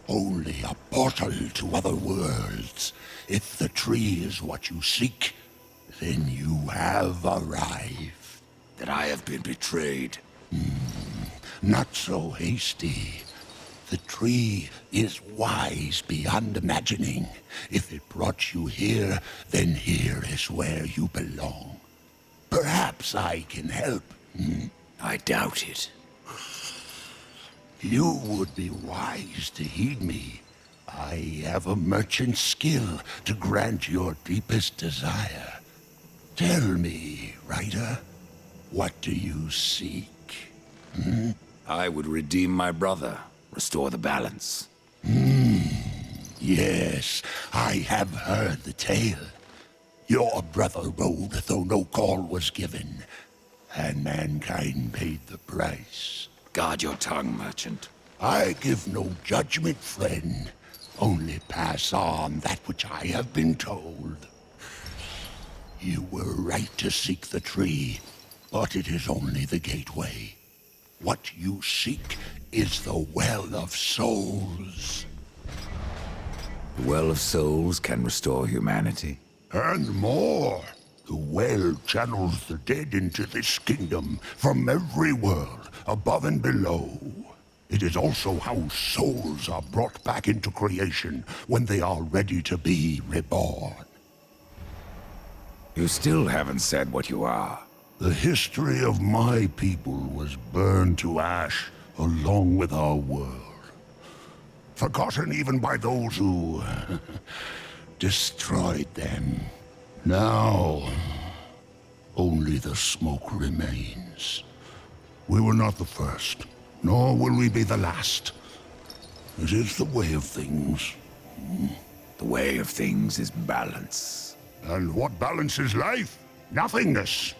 Only a portal to other worlds. If the tree is what you seek, then you have arrived. That I have been betrayed. Not so hasty. The tree is wise beyond imagining. If it brought you here, then here is where you belong. Perhaps I can help. I doubt it. You would be wise to heed me. I have a merchant's skill to grant your deepest desire. Tell me, Rider, what do you seek? I would redeem my brother, restore the balance. Yes, I have heard the tale. Your brother rode, though no call was given, and mankind paid the price. Guard your tongue, merchant. I give no judgment, friend. Only pass on that which I have been told. You were right to seek the tree, but it is only the gateway. What you seek is the Well of Souls. The Well of Souls can restore humanity. And more. The well channels the dead into this kingdom from every world, above and below. It is also how souls are brought back into creation when they are ready to be reborn. You still haven't said what you are. The history of my people was burned to ash along with our world. Forgotten even by those who destroyed them. Now, only the smoke remains. We were not the first, nor will we be the last. It is the way of things. The way of things is balance. And what balances life? Nothingness.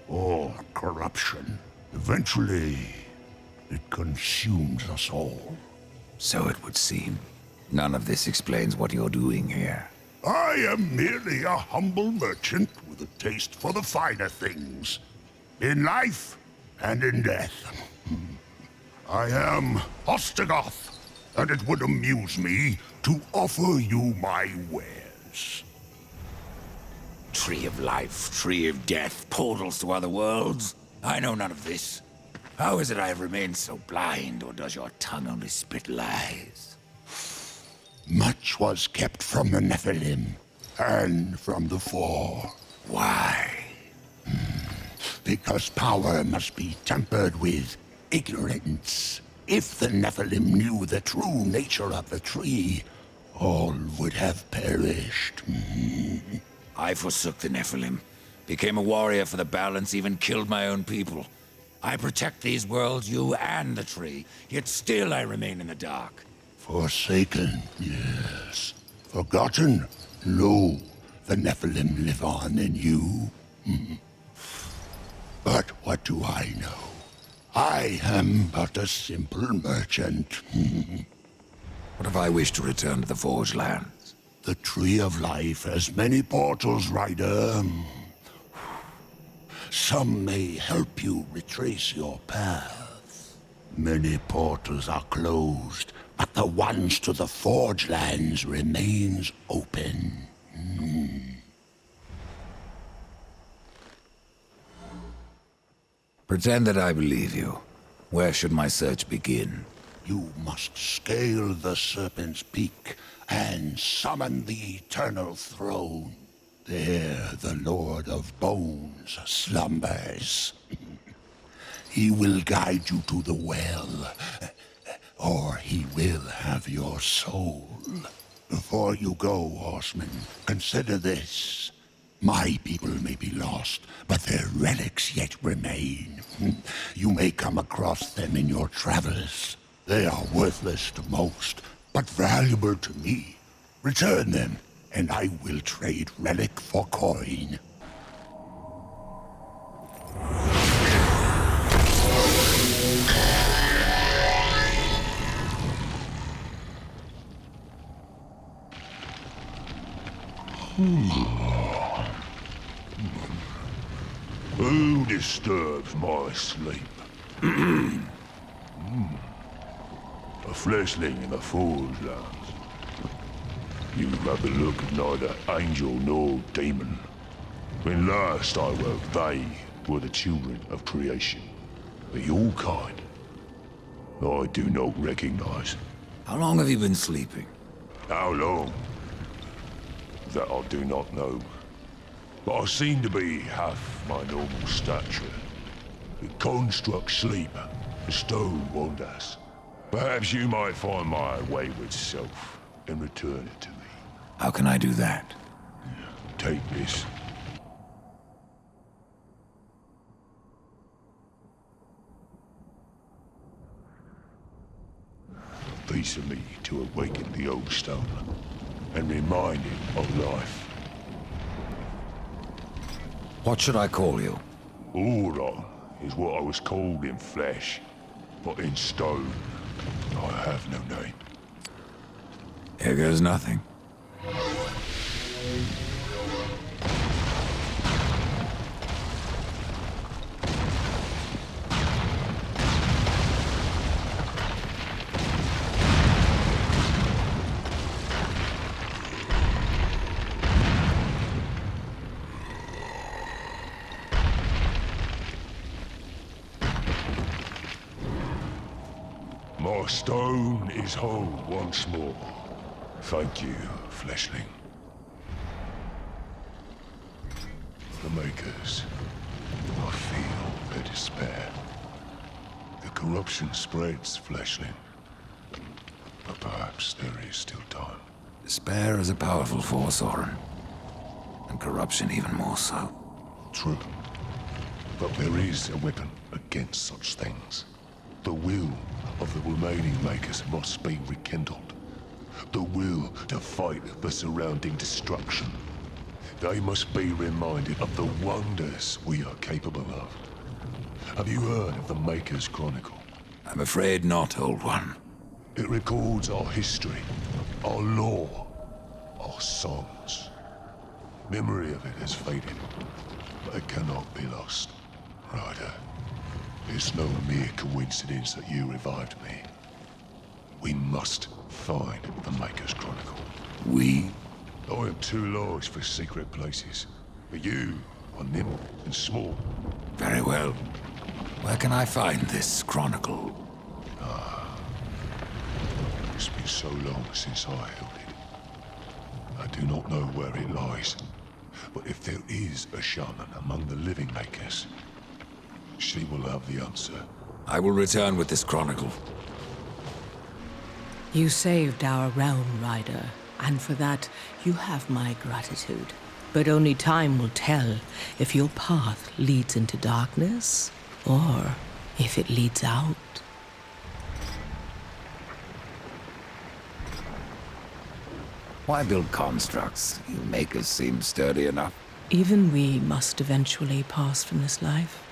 Or corruption. Eventually, it consumes us all. So it would seem. None of this explains what you're doing here. I am merely a humble merchant with a taste for the finer things. In life and in death. I am Ostagoth, and it would amuse me to offer you my wares. Tree of life, tree of death, portals to other worlds? I know none of this. How is it I have remained so blind, or does your tongue only spit lies? Much was kept from the Nephilim, and from the Four. Why? Because power must be tempered with ignorance. If the Nephilim knew the true nature of the tree, all would have perished. I forsook the Nephilim, became a warrior for the balance, even killed my own people. I protect these worlds, you and the tree, yet still I remain in the dark. Forsaken, yes. Forgotten? No. The Nephilim live on in you. But what do I know? I am but a simple merchant. What if I wish to return to the Forge Lands? The Tree of Life has many portals, Rider. Some may help you retrace your path. Many portals are closed, but the ones to the Forge Lands remains open. Pretend that I believe you. Where should my search begin? You must scale the Serpent's Peak and summon the Eternal Throne. There the Lord of Bones slumbers. He will guide you to the well, or he will have your soul. Before you go, horseman, consider this. My people may be lost, but their relics yet remain. You may come across them in your travels. They are worthless to most, but valuable to me. Return them, and I will trade relic for coin. Who disturbs my sleep? A fleshling in the Forge Lands. You have the look of neither angel nor demon. When last I woke, they were the children of creation. But your kind, I do not recognize. How long have you been sleeping? How long? That I do not know. But I seem to be half my normal stature. The construct sleep, the stone wonders. Perhaps you might find my wayward self and return it to me. How can I do that? Take this. A piece of me to awaken the old stone and remind him of life. What should I call you? Aura is what I was called in flesh, but in stone, I have no name. Here goes nothing. My stone is whole once more. Thank you, fleshling. the Makers. I feel their despair. The corruption spreads, Fleshling. But perhaps there is still time. Despair is a powerful force, Orin. And corruption even more so. True. But there is a weapon against such things. The will of the remaining Makers must be rekindled. The will to fight the surrounding destruction. They must be reminded of the wonders we are capable of. Have you heard of the Maker's Chronicle? I'm afraid not, Old One. It records our history, our lore, our songs. Memory of it has faded, but it cannot be lost. Ryder, it's no mere coincidence that you revived me. We must find the Maker's Chronicle. We? I am too large for secret places, but you are nimble and small. Very well. Where can I find this chronicle? It's been so long since I held it. I do not know where it lies, but if there is a shaman among the living Makers, she will have the answer. I will return with this chronicle. You saved our realm, Ryder, and for that, you have my gratitude. But only time will tell if your path leads into darkness, or if it leads out. Why build constructs? You Makers seem sturdy enough. Even we must eventually pass from this life.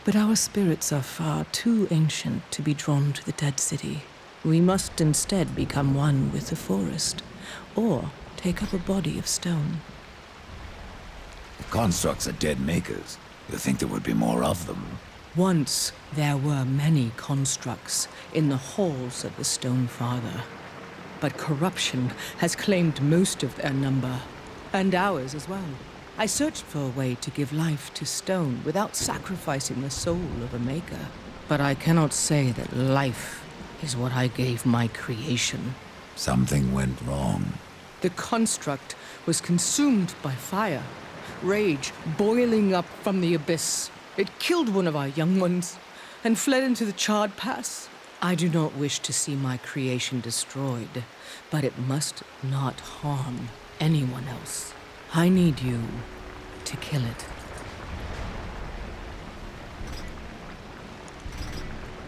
But our spirits are far too ancient to be drawn to the dead city. We must instead become one with the forest, or take up a body of stone. If constructs are dead Makers, you think there would be more of them? Once there were many constructs in the halls of the Stone Father. But corruption has claimed most of their number, and ours as well. I searched for a way to give life to stone without sacrificing the soul of a maker. But I cannot say that life is what I gave my creation. Something went wrong. The construct was consumed by fire, rage boiling up from the abyss. It killed one of our young ones and fled into the charred pass. I do not wish to see my creation destroyed, but it must not harm anyone else. I need you to kill it.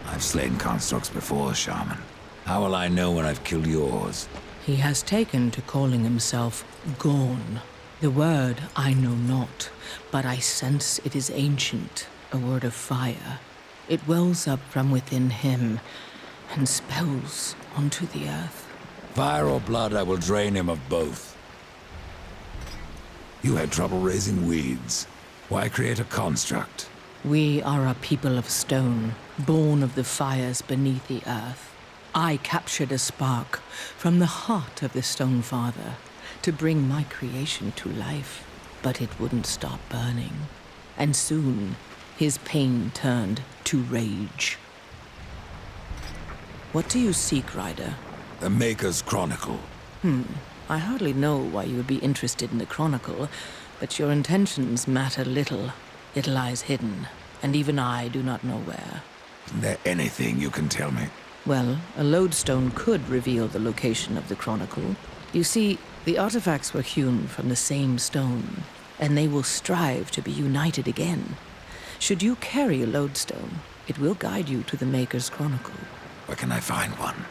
I've slain constructs before, Shaman. How will I know when I've killed yours? He has taken to calling himself Gorn. The word I know not, but I sense it is ancient, a word of fire. It wells up from within him and spells onto the earth. Fire or blood, I will drain him of both. You had trouble raising weeds. Why create a construct? We are a people of stone, born of the fires beneath the earth. I captured a spark from the heart of the Stone Father to bring my creation to life, but it wouldn't stop burning. And soon, his pain turned to rage. What do you seek, Ryder? The Maker's Chronicle. I hardly know why you would be interested in the Chronicle, but your intentions matter little. It lies hidden, and even I do not know where. Isn't there anything you can tell me? Well, a lodestone could reveal the location of the Chronicle. You see, the artifacts were hewn from the same stone, and they will strive to be united again. Should you carry a lodestone, it will guide you to the Maker's Chronicle. Where can I find one?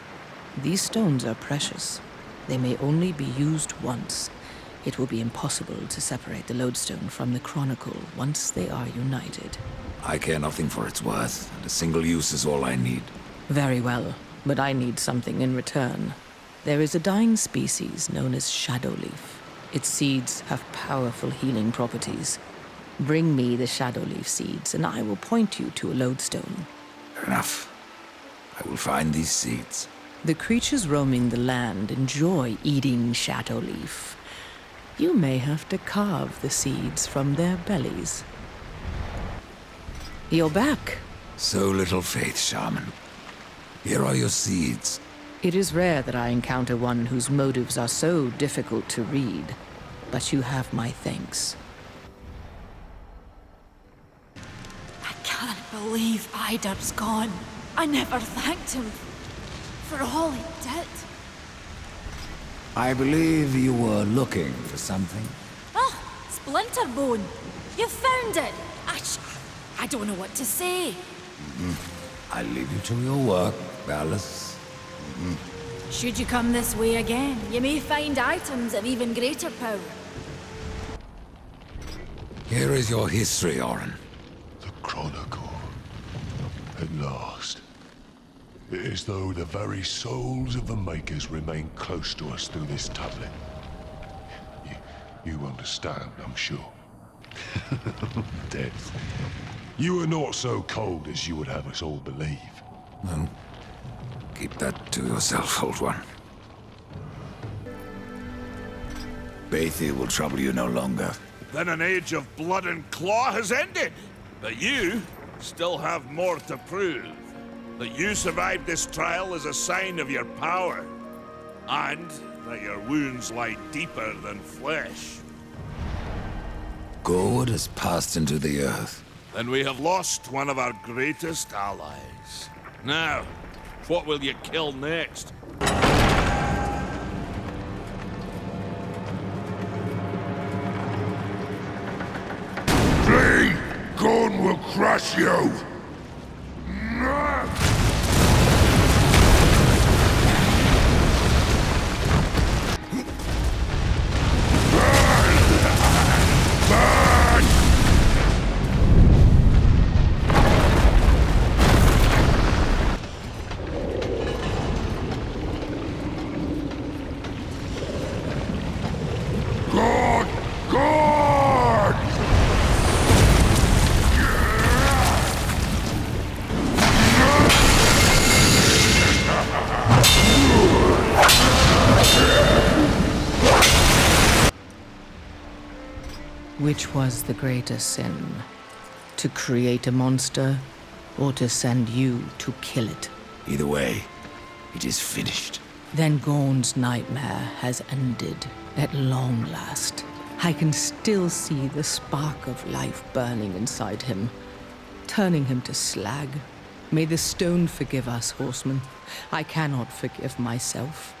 These stones are precious. They may only be used once. It will be impossible to separate the lodestone from the Chronicle once they are united. I care nothing for its worth, and a single use is all I need. Very well, but I need something in return. There is a dying species known as Shadowleaf. Its seeds have powerful healing properties. Bring me the Shadowleaf seeds, and I will point you to a lodestone. Fair enough. I will find these seeds. The creatures roaming the land enjoy eating Shadowleaf. You may have to carve the seeds from their bellies. You're back. So little faith, Shaman. Here are your seeds. It is rare that I encounter one whose motives are so difficult to read, but you have my thanks. believe Idar's gone. I never thanked him for all he did. I believe you were looking for something. Ah, Splinterbone. You found it. I don't know what to say. I leave you to your work, Alice. Should you come this way again, you may find items of even greater power. Here is your history, Orin. The Chronicle. At last. It is though the very souls of the Makers remain close to us through this tablet. You understand, I'm sure. Death. You are not so cold as you would have us all believe. Well, keep that to yourself, old one. Beatty will trouble you no longer. Then an age of blood and claw has ended. But you still have more to prove. That you survived this trial is a sign of your power. And that your wounds lie deeper than flesh. Gorwood has passed into the earth. Then we have lost one of our greatest allies. Now, what will you kill next? Flee! Gorn will crush you! Which was the greater sin? To create a monster, or to send you to kill it? Either way, it is finished. Then Gorn's nightmare has ended, at long last. I can still see the spark of life burning inside him, turning him to slag. May the stone forgive us, horsemen. I cannot forgive myself.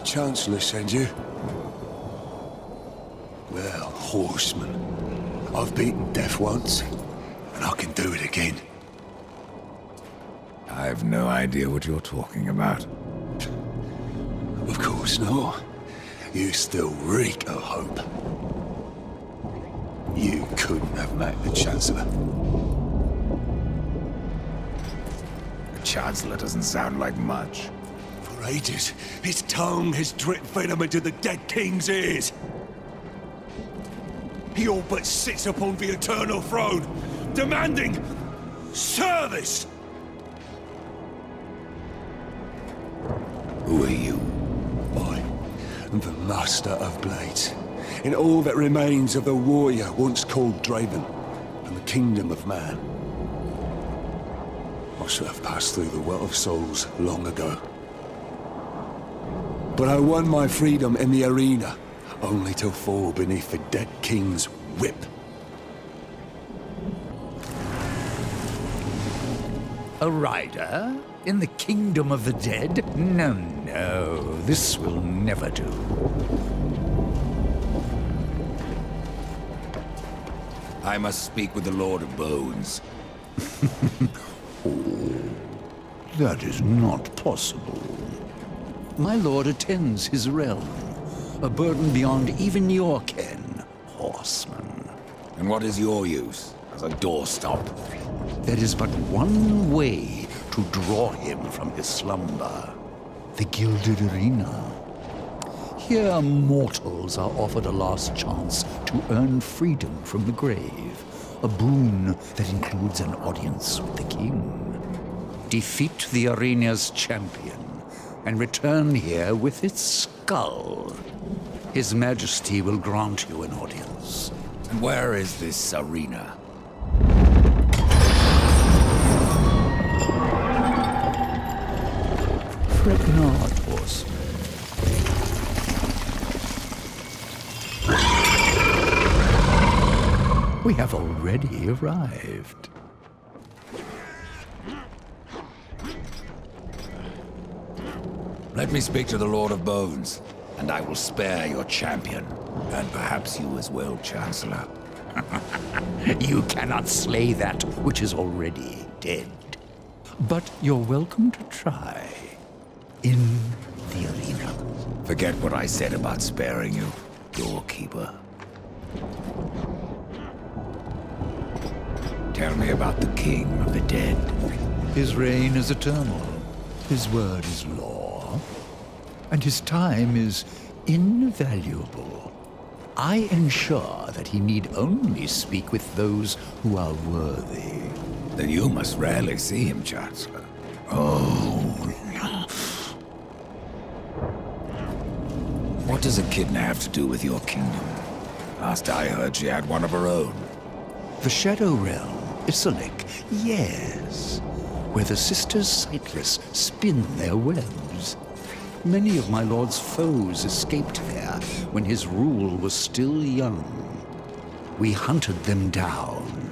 Chancellor send you? Well, horseman. I've beaten death once, and I can do it again. I've no idea what you're talking about. Of course not. You still reek of hope. You couldn't have met the Chancellor. The Chancellor doesn't sound like much. For ages, his tongue has dripped venom into the dead king's ears. He all but sits upon the eternal throne, demanding service! Who are you? I am the Master of Blades, in all that remains of the warrior once called Draven, and the kingdom of man. I should have passed through the Well of Souls long ago. But I won my freedom in the arena, only to fall beneath the dead king's whip. A rider? In the kingdom of the dead? No, no, this will never do. I must speak with the Lord of Bones. That is not possible. My lord attends his realm, a burden beyond even your ken, horseman. And what is your use as a doorstop? There is but one way to draw him from his slumber. The Gilded Arena. Here mortals are offered a last chance to earn freedom from the grave. A boon that includes an audience with the king. Defeat the arena's champion and return here with its skull. His Majesty will grant you an audience. And where is this arena? Fret not, horseman. We have already arrived. Let me speak to the Lord of Bones, and I will spare your champion. And perhaps you as well, Chancellor. You cannot slay that which is already dead. But you're welcome to try. In the arena. Forget what I said about sparing you, doorkeeper. Tell me about the king of the dead. His reign is eternal. His word is law. And his time is invaluable. I ensure that he need only speak with those who are worthy. Then you must rarely see him, Chancellor. Oh, What does Echidna have to do with your kingdom? Last I heard, she had one of her own. the Shadow Realm, Issalik, yes. Where the Sisters Sightless spin their webs. Many of my lord's foes escaped there when his rule was still young. We hunted them down.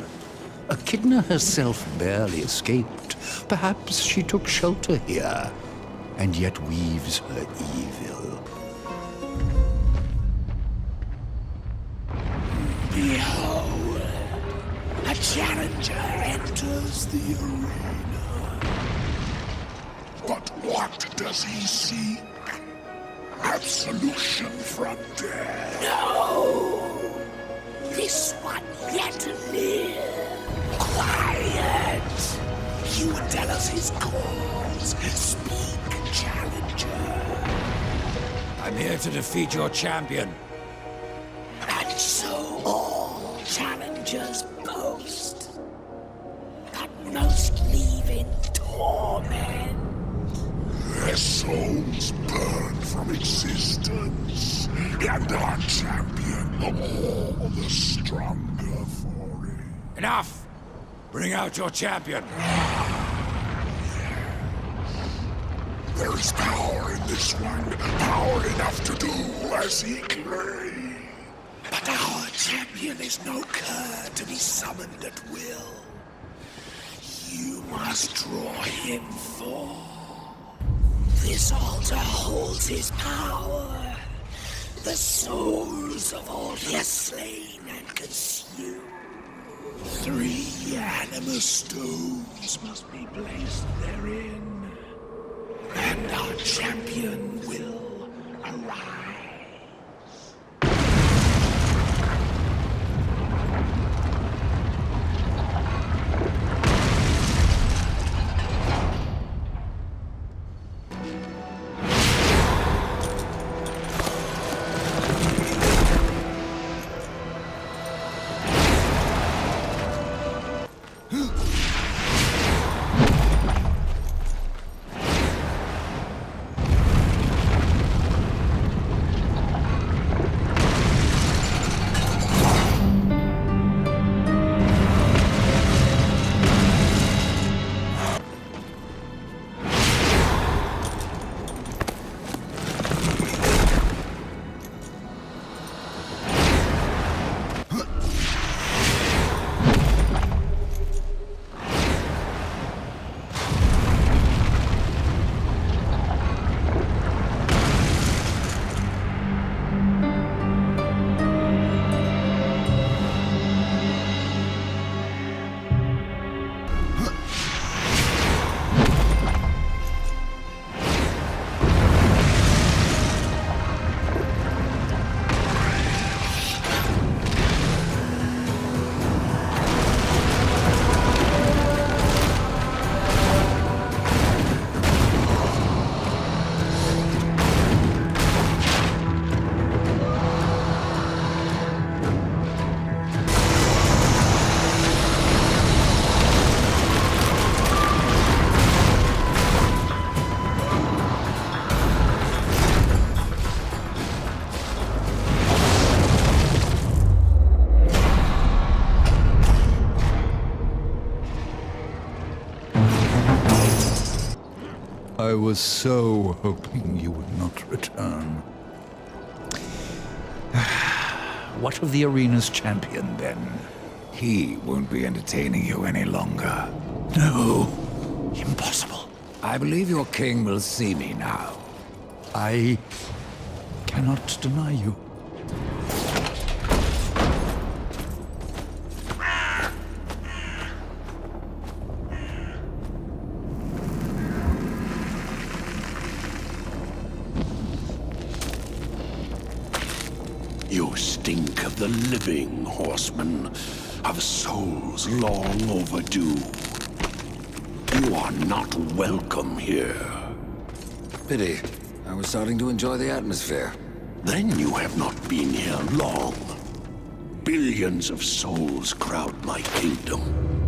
Echidna herself barely escaped. Perhaps she took shelter here, and yet weaves her evil. Behold, a challenger enters the arena. But what does he seek? Absolution from death. No! This one yet live. Quiet! You will tell us his cause. Speak, challenger. I'm here to defeat your champion. And so all challengers boast, but most leave in torment. Their souls burn from existence, and our champion all the stronger for it. Enough! Bring out your champion. There is power in this one, power enough to do as he claims. But our champion is no cur to be summoned at will. You must draw him forth. This altar holds his power. The souls of all he has slain and consumed. 3 anima stones must be placed therein. And our champion will arise. I was so hoping you would not return. What of the arena's champion, then? He won't be entertaining you any longer. No. Impossible. I believe your king will see me now. I cannot deny you. You stink of the living, horseman, of souls long overdue. You are not welcome here. Pity. I was starting to enjoy the atmosphere. Then you have not been here long. Billions of souls crowd my kingdom.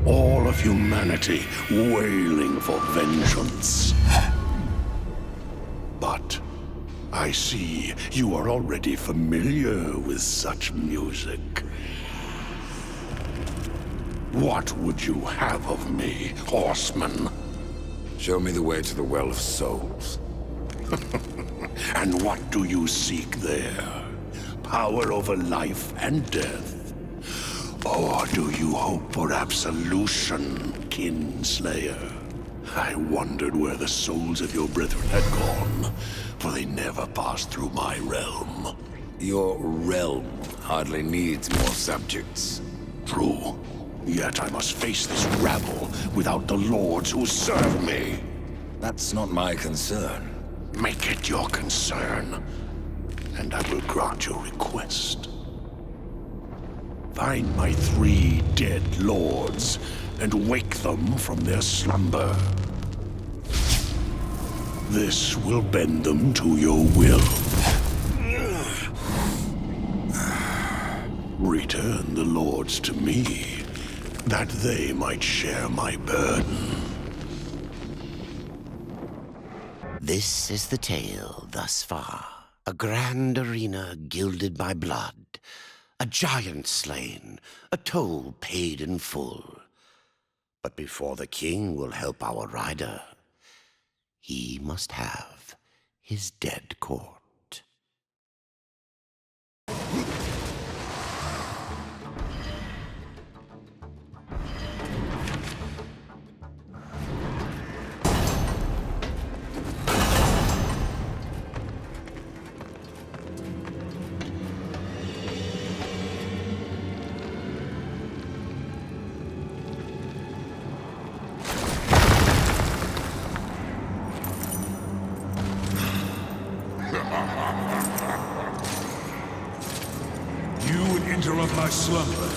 All of humanity wailing for vengeance. But I see you are already familiar with such music. What would you have of me, horseman? Show me the way to the Well of Souls. And what do you seek there? Power over life and death? Or do you hope for absolution, Kinslayer? I wondered where the souls of your brethren had gone, for they never passed through my realm. Your realm hardly needs more subjects. True. Yet I must face this rabble without the lords who serve me. That's not my concern. Make it your concern, and I will grant your request. Find my 3 dead lords, and wake them from their slumber. This will bend them to your will. Return the lords to me, that they might share my burden. This is the tale thus far. A grand arena gilded by blood. A giant slain, a toll paid in full. But before the king will help our rider, he must have his dead court. Interrupt my slumber.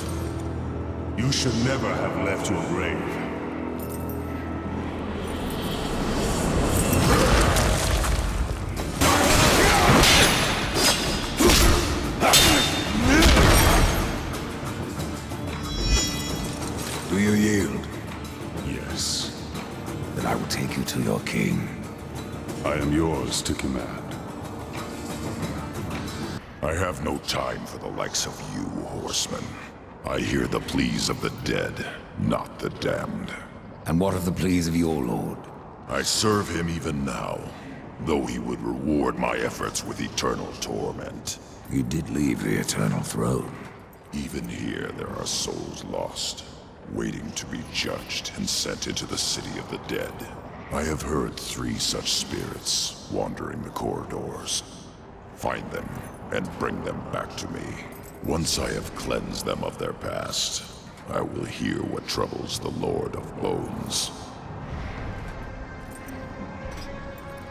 You should never have left your grave. Do you yield? Yes. Then I will take you to your king. I am yours to command. I have no time for the likes of you, horsemen. I hear the pleas of the dead, not the damned. And what of the pleas of your lord? I serve him even now, though he would reward my efforts with eternal torment. You did leave the eternal throne. Even here there are souls lost, waiting to be judged and sent into the city of the dead. I have heard 3 such spirits wandering the corridors. Find them and bring them back to me. Once I have cleansed them of their past, I will hear what troubles the Lord of Bones.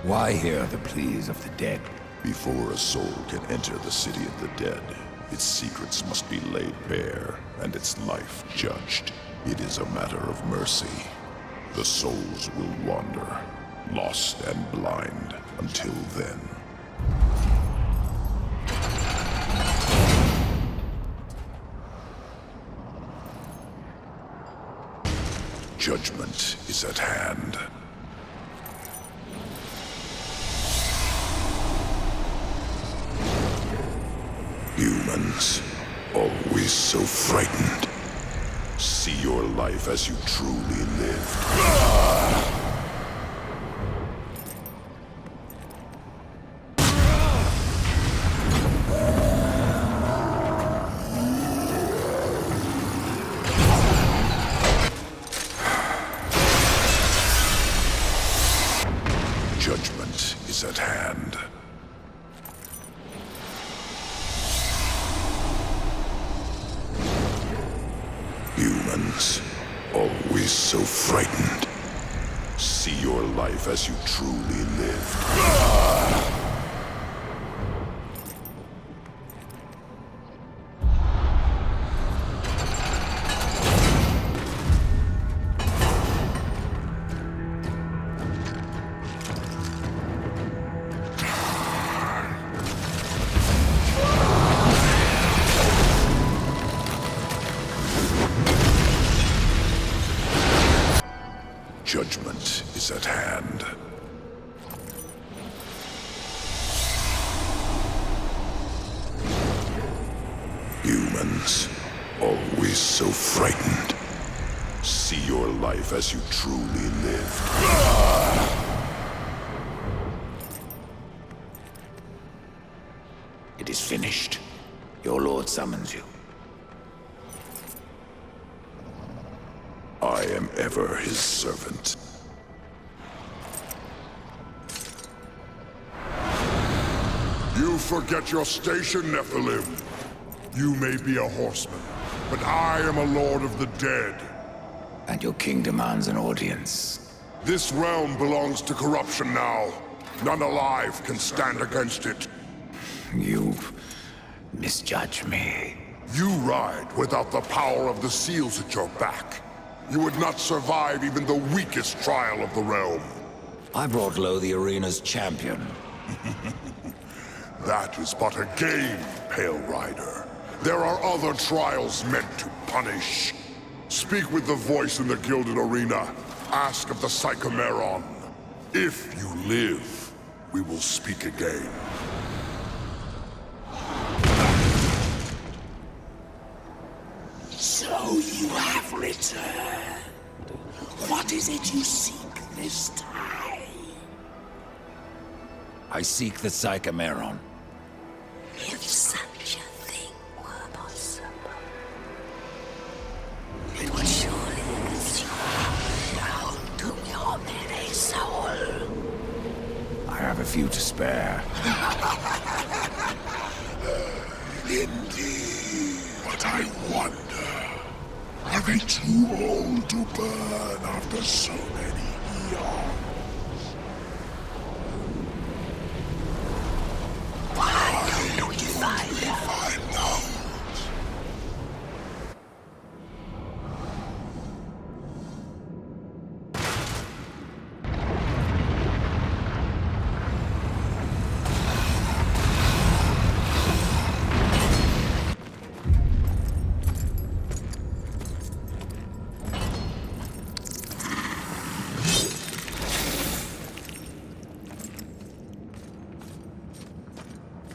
Why hear the pleas of the dead? Before a soul can enter the city of the dead, its secrets must be laid bare and its life judged. It is a matter of mercy. The souls will wander, lost and blind, until then. Judgment is at hand. Humans, always so frightened. See your life as you truly lived. Judgment is at hand. Humans, always so frightened. See your life as you truly live. Judgment is at hand. Humans, always so frightened. See your life as you truly live. It is finished. Your lord summons you. I am ever his servant. You forget your station, Nephilim. You may be a horseman, but I am a lord of the dead. And your king demands an audience. This realm belongs to corruption now. None alive can stand against it. You misjudge me. You ride without the power of the seals at your back. You would not survive even the weakest trial of the realm. I brought low the arena's champion. That is but a game, Pale Rider. There are other trials meant to punish. Speak with the voice in the Gilded Arena. Ask of the Psychomeron. If you live, we will speak again. So you have returned. What is it you seek this time? I seek the Psychomeron. If such a thing were possible, it would surely consume down to your very soul. I have a few to spare. Indeed. But I wonder, are they too old to burn after so many eons? Why don't we find out?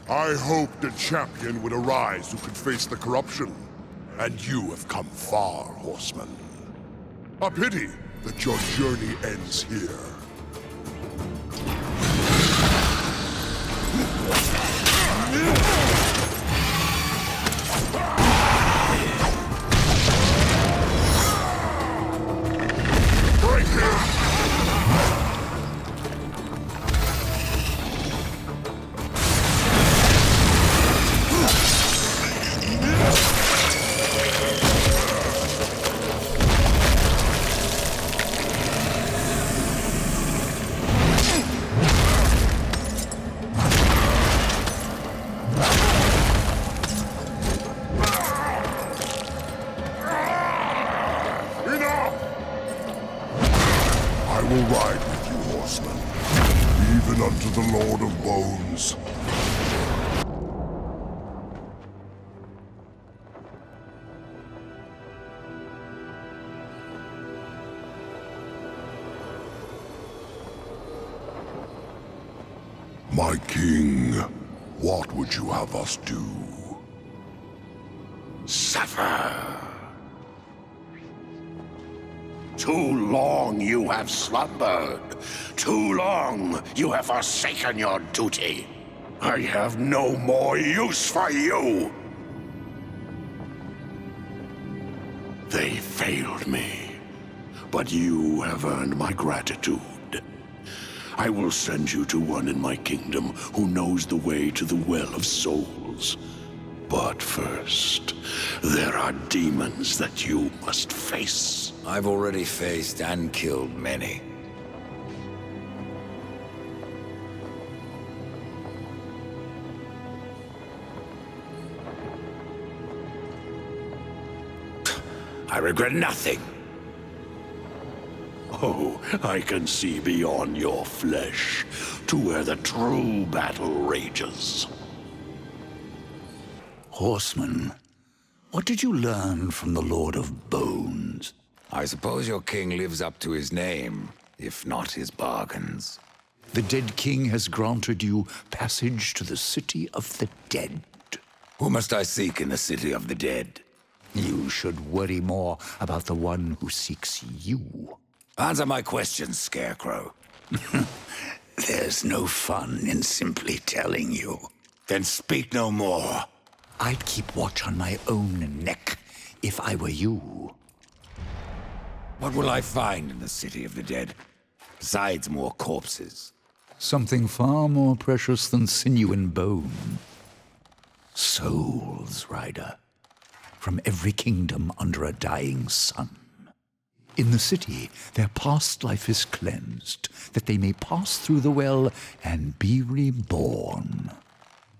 I hoped a champion would arise who could face the corruption. And you have come far, horseman. A pity that your journey ends here. Break him! I will ride with you, horseman, even unto the Lord of Bones. My king, what would you have us do? Suffer. Too long you have slumbered. Too long you have forsaken your duty. I have no more use for you. They failed me, but you have earned my gratitude. I will send you to one in my kingdom who knows the way to the Well of Souls. But first, there are demons that you must face. I've already faced and killed many. I regret nothing. Oh, I can see beyond your flesh to where the true battle rages. Horseman, what did you learn from the Lord of Bones? I suppose your king lives up to his name, if not his bargains. The dead king has granted you passage to the city of the dead. Who must I seek in the city of the dead? You should worry more about the one who seeks you. Answer my question, Scarecrow. There's no fun in simply telling you. Then speak no more. I'd keep watch on my own neck if I were you. What will I find in the city of the dead, besides more corpses? Something far more precious than sinew and bone. Souls, Rider. From every kingdom under a dying sun. In the city, their past life is cleansed, that they may pass through the well and be reborn.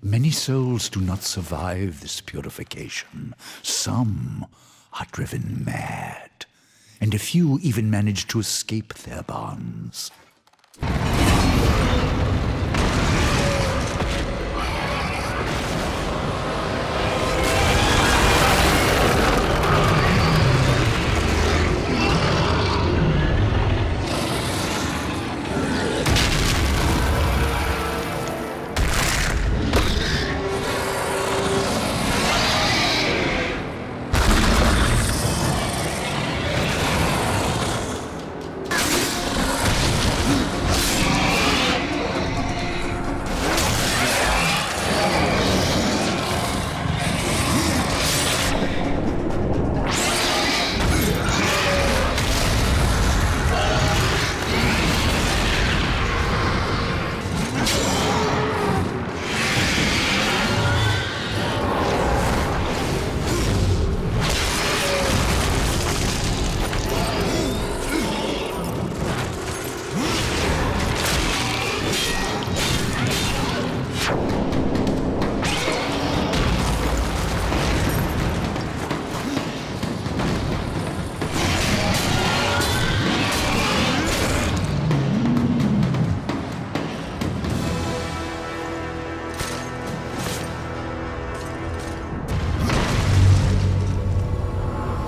Many souls do not survive this purification. Some are driven mad, and a few even manage to escape their bonds.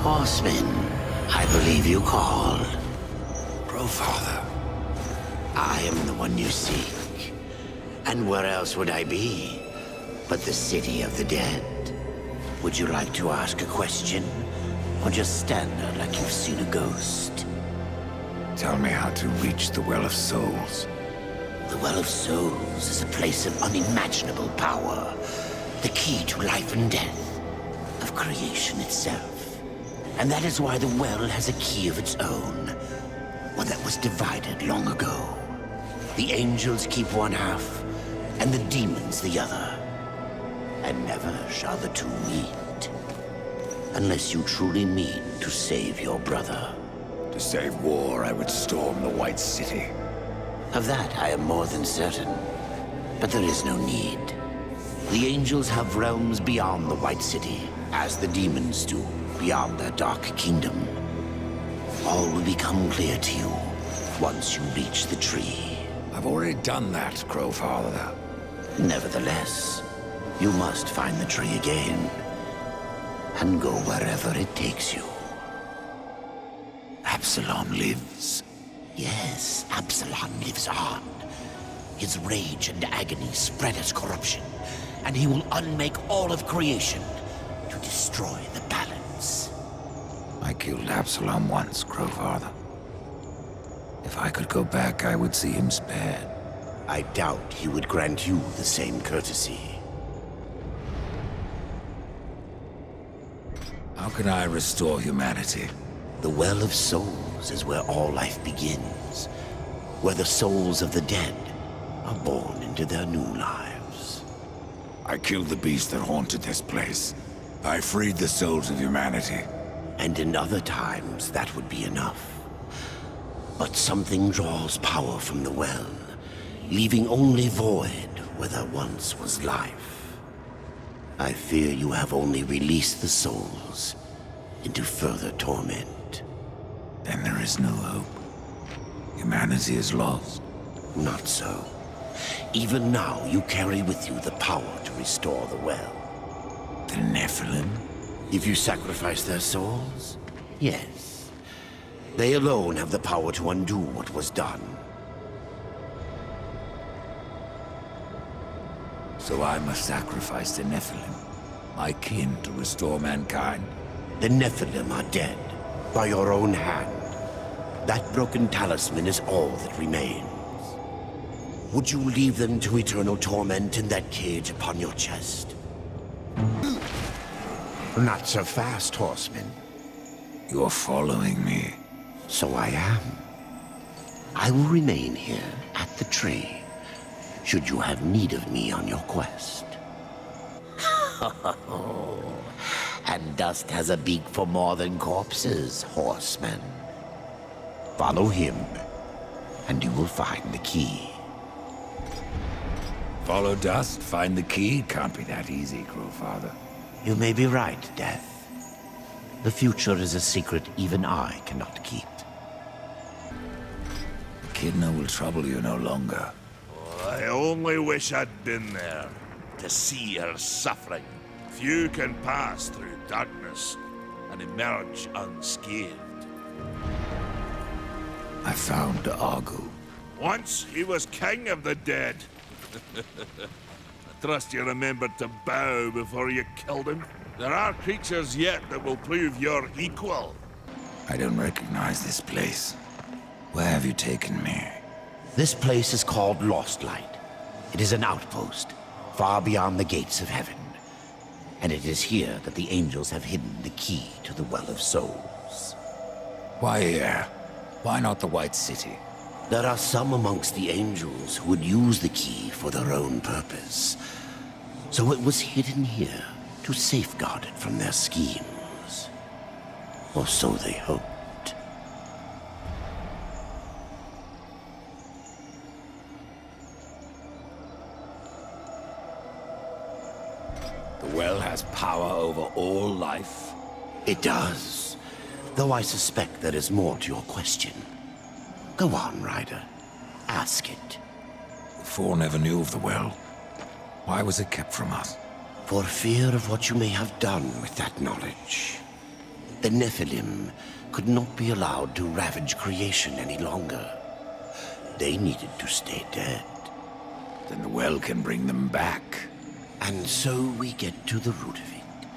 Horseman, I believe you called. Crowfather. I am the one you seek. And where else would I be but the city of the dead? Would you like to ask a question? Or just stand there like you've seen a ghost? Tell me how to reach the Well of Souls. The Well of Souls is a place of unimaginable power. The key to life and death, of creation itself. And that is why the well has a key of its own. One that was divided long ago. The angels keep one half, and the demons the other. And never shall the two meet. Unless you truly mean to save your brother. To save war, I would storm the White City. Of that I am more than certain. But there is no need. The angels have realms beyond the White City, as the demons do, beyond their dark kingdom. All will become clear to you once you reach the tree. I've already done that, Crowfather. Nevertheless, you must find the tree again, and go wherever it takes you. Absalom lives. Yes, Absalom lives on. His rage and agony spread as corruption, and he will unmake all of creation to destroy the balance. I killed Absalom once, Crowfather. If I could go back, I would see him spared. I doubt he would grant you the same courtesy. How can I restore humanity? The Well of Souls is where all life begins. where the souls of the dead are born into their new lives. I killed the beast that haunted this place. I freed the souls of humanity. And in other times, that would be enough. But something draws power from the well, leaving only void where there once was life. I fear you have only released the souls into further torment. Then there is no hope. Humanity is lost. Not so. Even now, you carry with you the power to restore the well. The Nephilim? If you sacrifice their souls, yes. They alone have the power to undo what was done. So I must sacrifice the Nephilim, my kin, to restore mankind? The Nephilim are dead, by your own hand. That broken talisman is all that remains. Would you leave them to eternal torment in that cage upon your chest? Not so fast, horseman. You're following me. So I am. I will remain here at the tree, should you have need of me on your quest. And dust has a beak for more than corpses, horseman. Follow him, and you will find the key. Follow dust, find the key? Can't be that easy, Crowfather. You may be right, Death. The future is a secret even I cannot keep. Echidna will trouble you no longer. I only wish I'd been there to see her suffering. Few can pass through darkness and emerge unscathed. I found Argu. Once he was king of the dead. I trust you remembered to bow before you killed him. There are creatures yet that will prove your equal. I don't recognize this place. Where have you taken me? This place is called Lost Light. It is an outpost, far beyond the gates of heaven. And it is here that the angels have hidden the key to the Well of Souls. Why here? Why not the White City? There are some amongst the angels who would use the key for their own purpose. So it was hidden here to safeguard it from their schemes. Or so they hoped. The well has power over all life? It does. Though I suspect there is more to your question. Go on, Ryder. Ask it. The Four never knew of the well. Why was it kept from us? For fear of what you may have done with that knowledge. The Nephilim could not be allowed to ravage creation any longer. They needed to stay dead. Then the well can bring them back. And so we get to the root of it.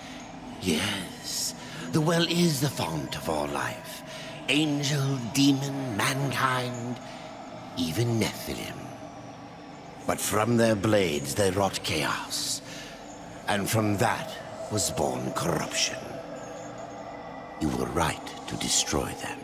Yes, the well is the fount of all life. Angel, demon, mankind, even Nephilim. But from their blades they wrought chaos. And from that was born corruption. You were right to destroy them.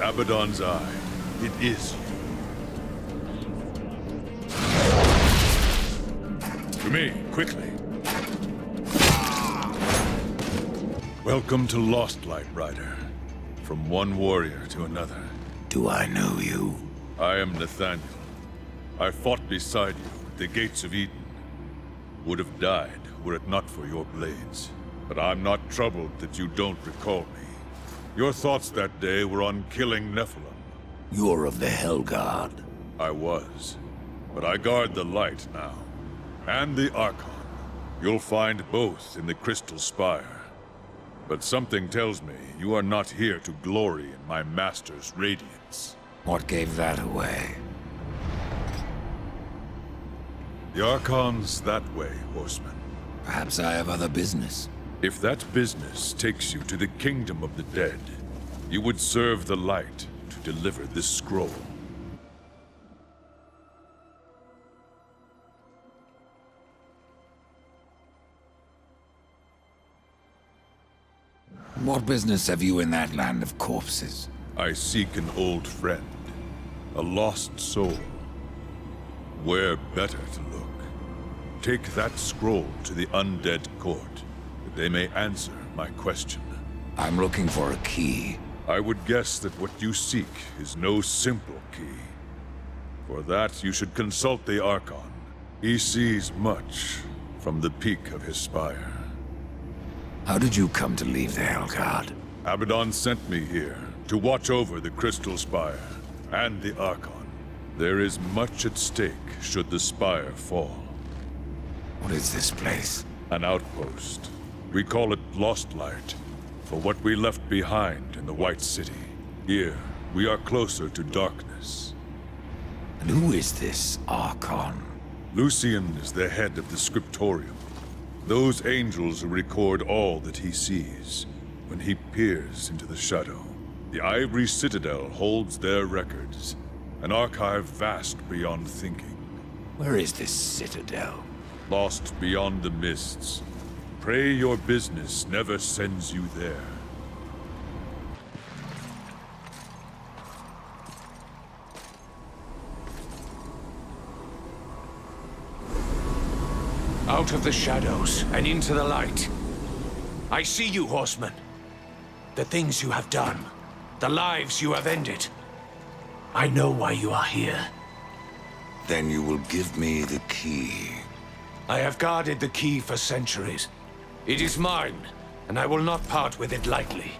Abaddon's eye. It is you. To me, quickly. Welcome to Lost Light, Rider. From one warrior to another. Do I know you? I am Nathaniel. I fought beside you at the gates of Eden. Would have died were it not for your blades. But I'm not troubled that you don't recall me. Your thoughts that day were on killing Nephilim. You're of the Hellguard. I was. But I guard the light now. And the Archon. You'll find both in the Crystal Spire. But something tells me you are not here to glory in my master's radiance. What gave that away? The Archon's that way, horseman. Perhaps I have other business. If that business takes you to the kingdom of the dead, you would serve the light to deliver this scroll. What business have you in that land of corpses? I seek an old friend, a lost soul. Where better to look? Take that scroll to the undead court, that they may answer my question. I'm looking for a key. I would guess that what you seek is no simple key. For that, you should consult the Archon. He sees much from the peak of his spire. How did you come to leave the Hellguard? Abaddon sent me here to watch over the Crystal Spire and the Archon. There is much at stake should the spire fall. What is this place? An outpost. We call it Lost Light, for what we left behind in the White City. Here, we are closer to darkness. And who is this Archon? Lucian is the head of the Scriptorium. Those angels record all that he sees when he peers into the shadow. The Ivory Citadel holds their records, an archive vast beyond thinking. Where is this citadel? Lost beyond the mists. Pray your business never sends you there. Out of the shadows and into the light. I see you, horseman. The things you have done. The lives you have ended. I know why you are here. Then you will give me the key. I have guarded the key for centuries. It is mine, and I will not part with it lightly.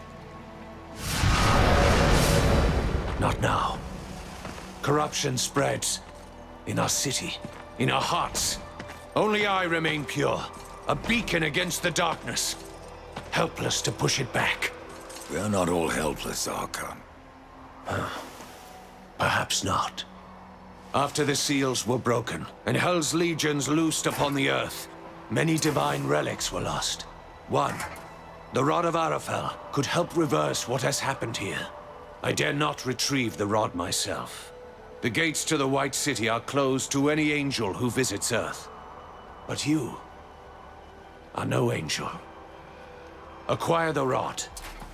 Not now. Corruption spreads. In our city, in our hearts. Only I remain pure, a beacon against the darkness. Helpless to push it back. We are not all helpless, Archon. Perhaps not. After the seals were broken, and Hell's legions loosed upon the earth, many divine relics were lost. One, the Rod of Arafel, could help reverse what has happened here. I dare not retrieve the rod myself. The gates to the White City are closed to any angel who visits Earth. But you are no angel. Acquire the rod,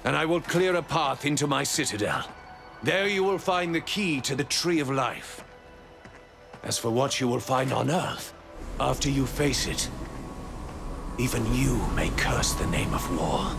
and I will clear a path into my citadel. There you will find the key to the Tree of Life. As for what you will find on Earth, after you face it, even you may curse the name of war.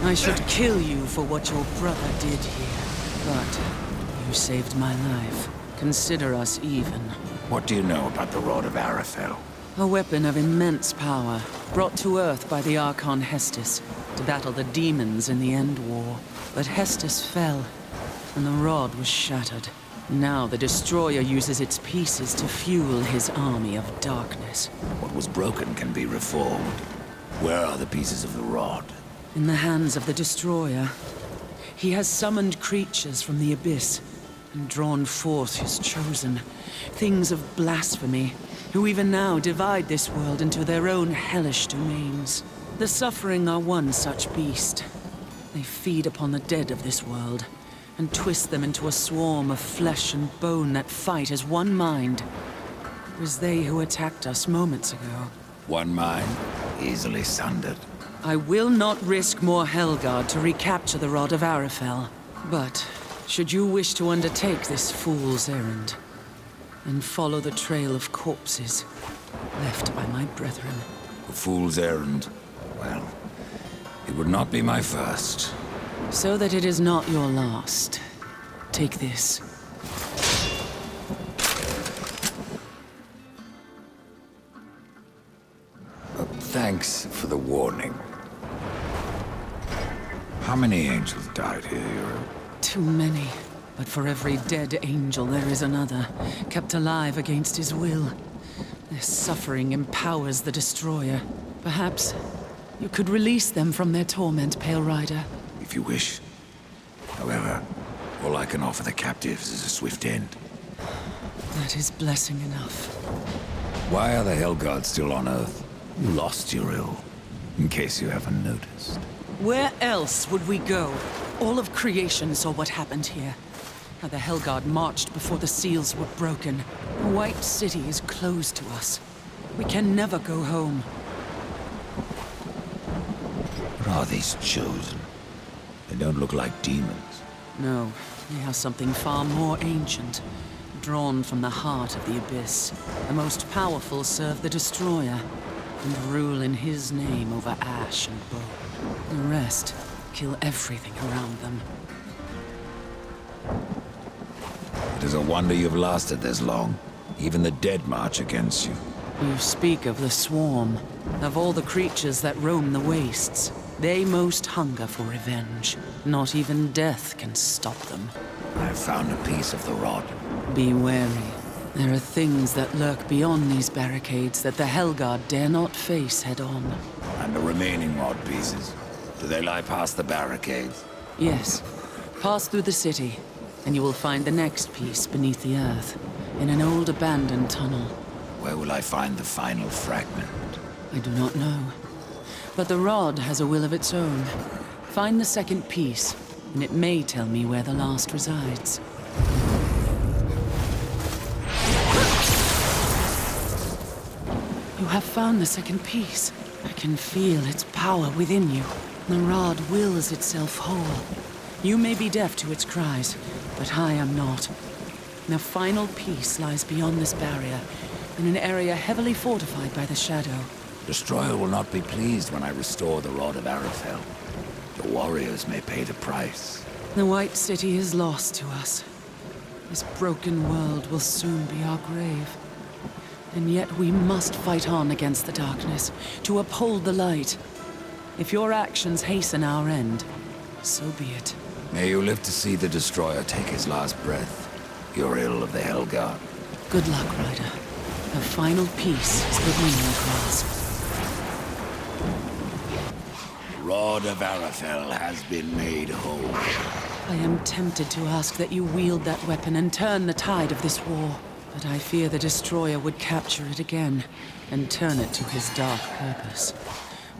I should kill you for what your brother did here. But you saved my life. Consider us even. What do you know about the Rod of Arafel? A weapon of immense power, brought to Earth by the Archon Hestus, to battle the demons in the End War. But Hestus fell, and the rod was shattered. Now the Destroyer uses its pieces to fuel his army of darkness. What was broken can be reformed. Where are the pieces of the rod? In the hands of the Destroyer. He has summoned creatures from the abyss, and drawn forth his chosen, things of blasphemy, who even now divide this world into their own hellish domains. The Suffering are one such beast. They feed upon the dead of this world, and twist them into a swarm of flesh and bone that fight as one mind. It was they who attacked us moments ago. One mind, easily sundered. I will not risk more Hellguard to recapture the Rod of Arafel. But, should you wish to undertake this fool's errand, and follow the trail of corpses left by my brethren. A fool's errand? Well, it would not be my first. So that it is not your last. Take this. Thanks for the warning. How many angels died here, Uriel? Too many. But for every dead angel, there is another, kept alive against his will. Their suffering empowers the Destroyer. Perhaps you could release them from their torment, Pale Rider. If you wish. However, all I can offer the captives is a swift end. That is blessing enough. Why are the Hellguards still on Earth? You lost Uriel, in case you haven't noticed. Where else would we go? All of creation saw what happened here. How the Hellguard marched before the seals were broken. The White City is closed to us. We can never go home. What are these chosen? They don't look like demons. No, they are something far more ancient. Drawn from the heart of the Abyss. The most powerful serve the Destroyer, and rule in his name over ash and bone. The rest kill everything around them. It is a wonder you've lasted this long. Even the dead march against you. You speak of the Swarm. Of all the creatures that roam the wastes, they most hunger for revenge. Not even death can stop them. I have found a piece of the rod. Be wary. There are things that lurk beyond these barricades that the Hellguard dare not face head-on. And the remaining rod pieces? Do they lie past the barricades? Yes. Pass through the city, and you will find the next piece beneath the earth, in an old abandoned tunnel. Where will I find the final fragment? I do not know. But the rod has a will of its own. Find the second piece, and it may tell me where the last resides. You have found the second piece. I can feel its power within you. The rod wills itself whole. You may be deaf to its cries, but I am not. The final piece lies beyond this barrier, in an area heavily fortified by the Shadow. Destroyer will not be pleased when I restore the Rod of Arafel. The warriors may pay the price. The White City is lost to us. This broken world will soon be our grave. And yet we must fight on against the darkness, to uphold the light. If your actions hasten our end, so be it. May you live to see the Destroyer take his last breath. Uriel of the Hellguard. Good luck, Ryder. The final piece is within your grasp. Rod of Arafel has been made whole. I am tempted to ask that you wield that weapon and turn the tide of this war. But I fear the Destroyer would capture it again, and turn it to his dark purpose.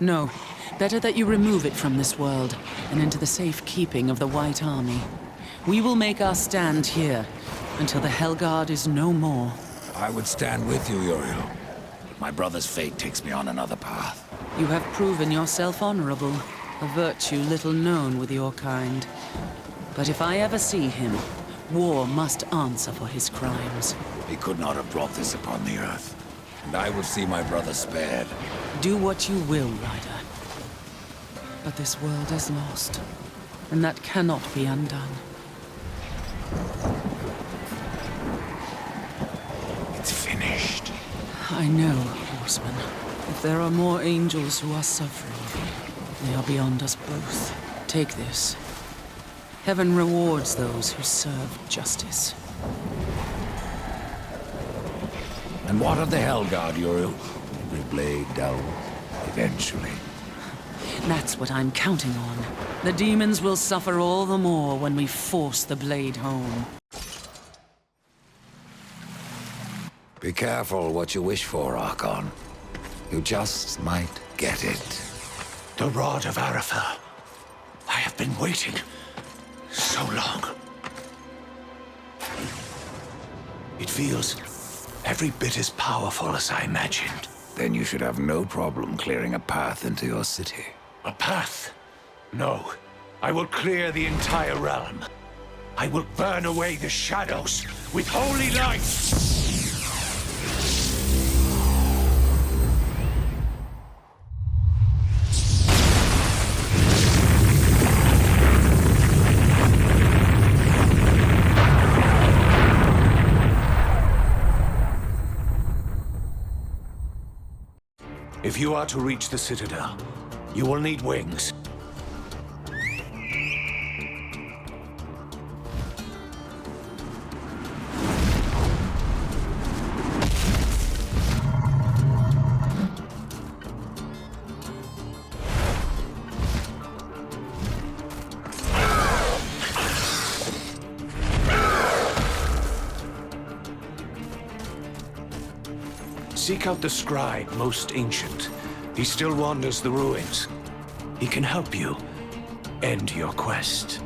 No, better that you remove it from this world, and into the safe keeping of the White Army. We will make our stand here, until the Hellguard is no more. I would stand with you, Uriel. But my brother's fate takes me on another path. You have proven yourself honorable, a virtue little known with your kind. But if I ever see him, war must answer for his crimes. He could not have brought this upon the earth. And I will see my brother spared. Do what you will, Ryder. But this world is lost, and that cannot be undone. It's finished. I know, Horseman. If there are more angels who are suffering, they are beyond us both. Take this. Heaven rewards those who serve justice. And what of the Hellguard, Uriel? Every blade down, eventually. That's what I'm counting on. The demons will suffer all the more when we force the blade home. Be careful what you wish for, Archon. You just might get it. The Rod of Arafel. I have been waiting so long. It feels every bit as powerful as I imagined. Then you should have no problem clearing a path into your city. A path? No. I will clear the entire realm. I will burn away the shadows with holy light! If you are to reach the Citadel, you will need wings. Seek out the scribe, most ancient. He still wanders the ruins. He can help you end your quest.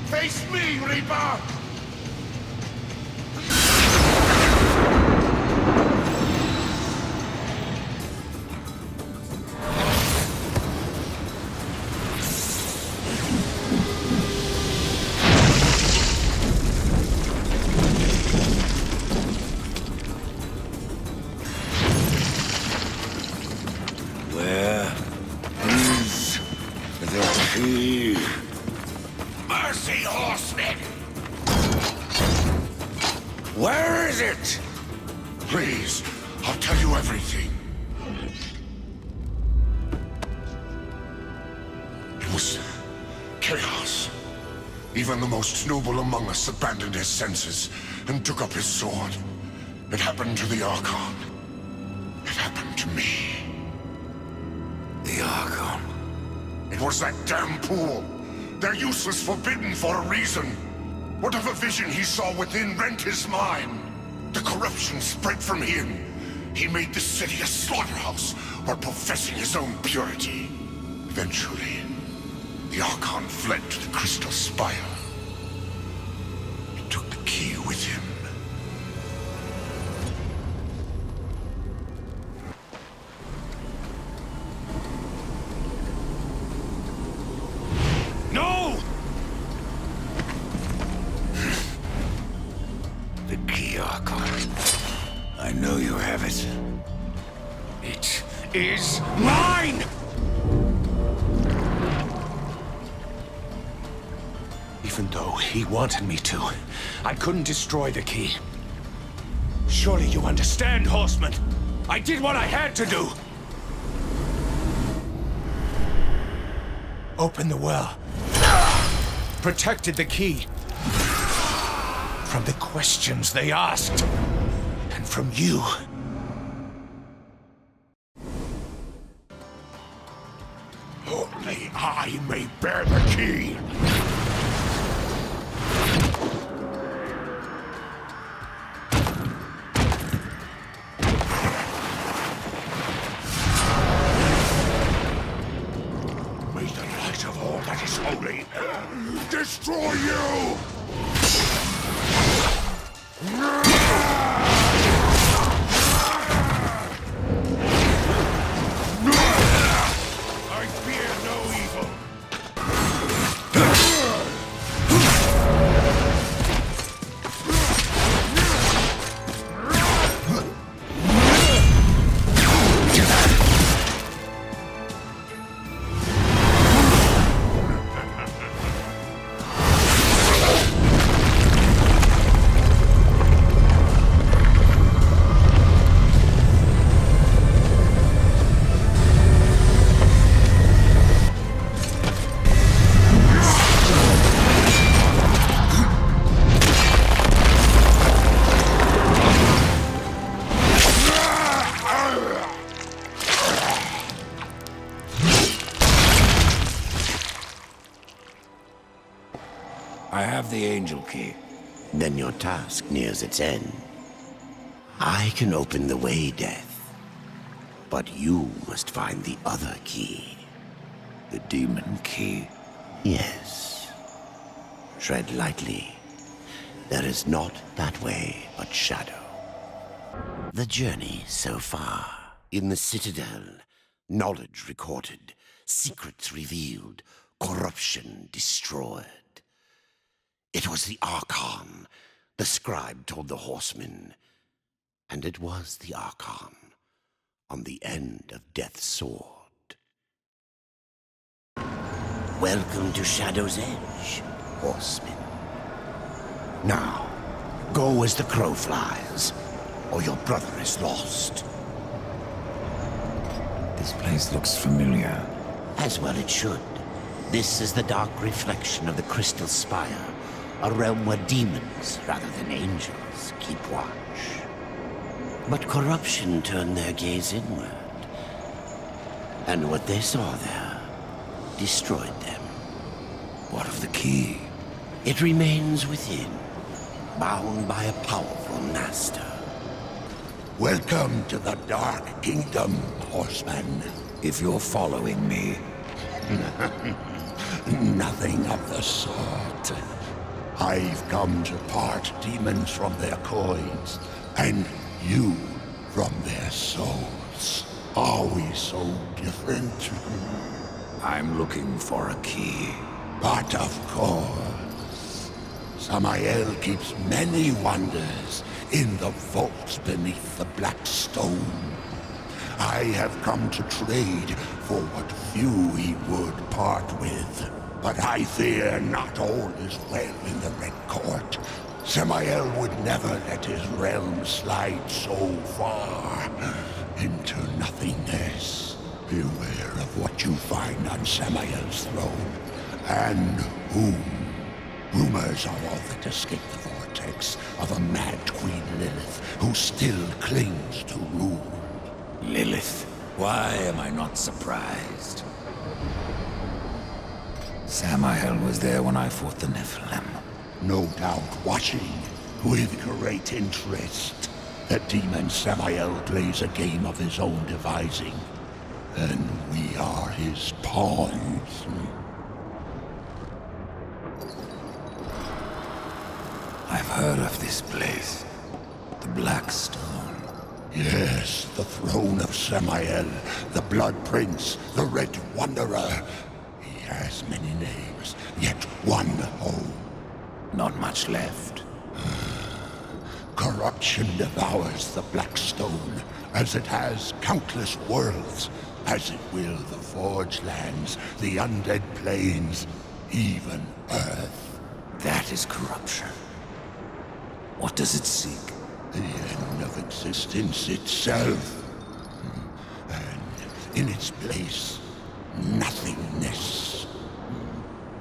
Face me, Reaper! Where is the key? Mercy, horsemen! Where is it? Please, I'll tell you everything. It was chaos. Even the most noble among us abandoned his senses and took up his sword. It happened to the Archon. It happened to me. The Archon. It was that damn pool. Their use was forbidden for a reason. Whatever vision he saw within rent his mind. The corruption spread from him. He made the city a slaughterhouse while professing his own purity. Eventually, the Archon fled to the Crystal Spire. He took the key with him. No! The key, Archon. I know you have it. It is mine! Even though he wanted me to, I couldn't destroy the key. Surely you understand, horseman. I did what I had to do. Opened the well. Protected the key. From the questions they asked. And from you. Only I may bear the key. May the light of all that is holy destroy you! I fear no evil. I have the angel key. Then your task nears its end. I can open the way, Death. But you must find the other key. The demon key? Yes. Tread lightly. There is naught that way but shadow. The journey so far. In the Citadel, knowledge recorded, secrets revealed, corruption destroyed. It was the Archon, the scribe told the horsemen. And it was the Archon, on the end of Death's sword. Welcome to Shadow's Edge, horsemen. Now, go as the crow flies, or your brother is lost. This place looks familiar. As well it should. This is the dark reflection of the Crystal Spire, a realm where demons, rather than angels, keep watch. But corruption turned their gaze inward, and what they saw there destroyed them. What of the key? It remains within, bound by a powerful master. Welcome to the Dark Kingdom, horseman. If you're following me. Nothing of the sort. I've come to part demons from their coins, and you from their souls. Are we so different? I'm looking for a key. But of course, Samael keeps many wonders in the vaults beneath the black stone. I have come to trade for what few he would part with. But I fear not all is well in the Red Court. Samael would never let his realm slide so far into nothingness. Beware of what you find on Samael's throne, and whom. Rumors are all that escape the vortex of a mad Queen Lilith who still clings to rule. Lilith? Why am I not surprised? Samael was there when I fought the Nephilim. No doubt watching, with great interest. The demon Samael plays a game of his own devising, and we are his pawns. I've heard of this place. The Black Stone. Yes, the throne of Samael, the Blood Prince, the Red Wanderer. He has many names, yet one home. Not much left. Corruption devours the Black Stone, as it has countless worlds, as it will the Forge Lands, the Undead Plains, even Earth. That is corruption. What does it seek? the end of existence itself. And in its place, nothingness.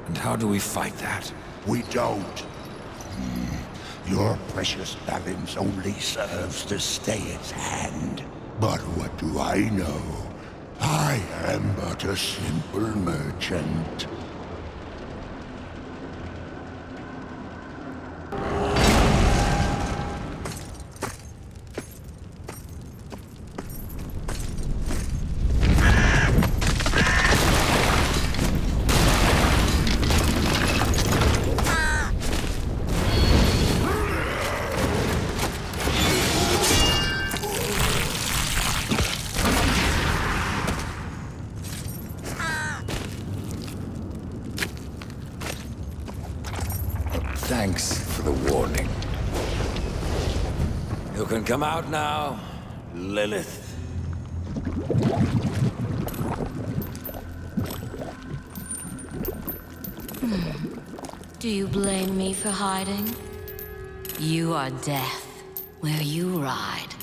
And how do we fight that? We don't. Your precious balance only serves to stay its hand. But what do I know? I am but a simple merchant. Thanks for the warning. You can come out now, Lilith. Do you blame me for hiding? You are death. Where you ride,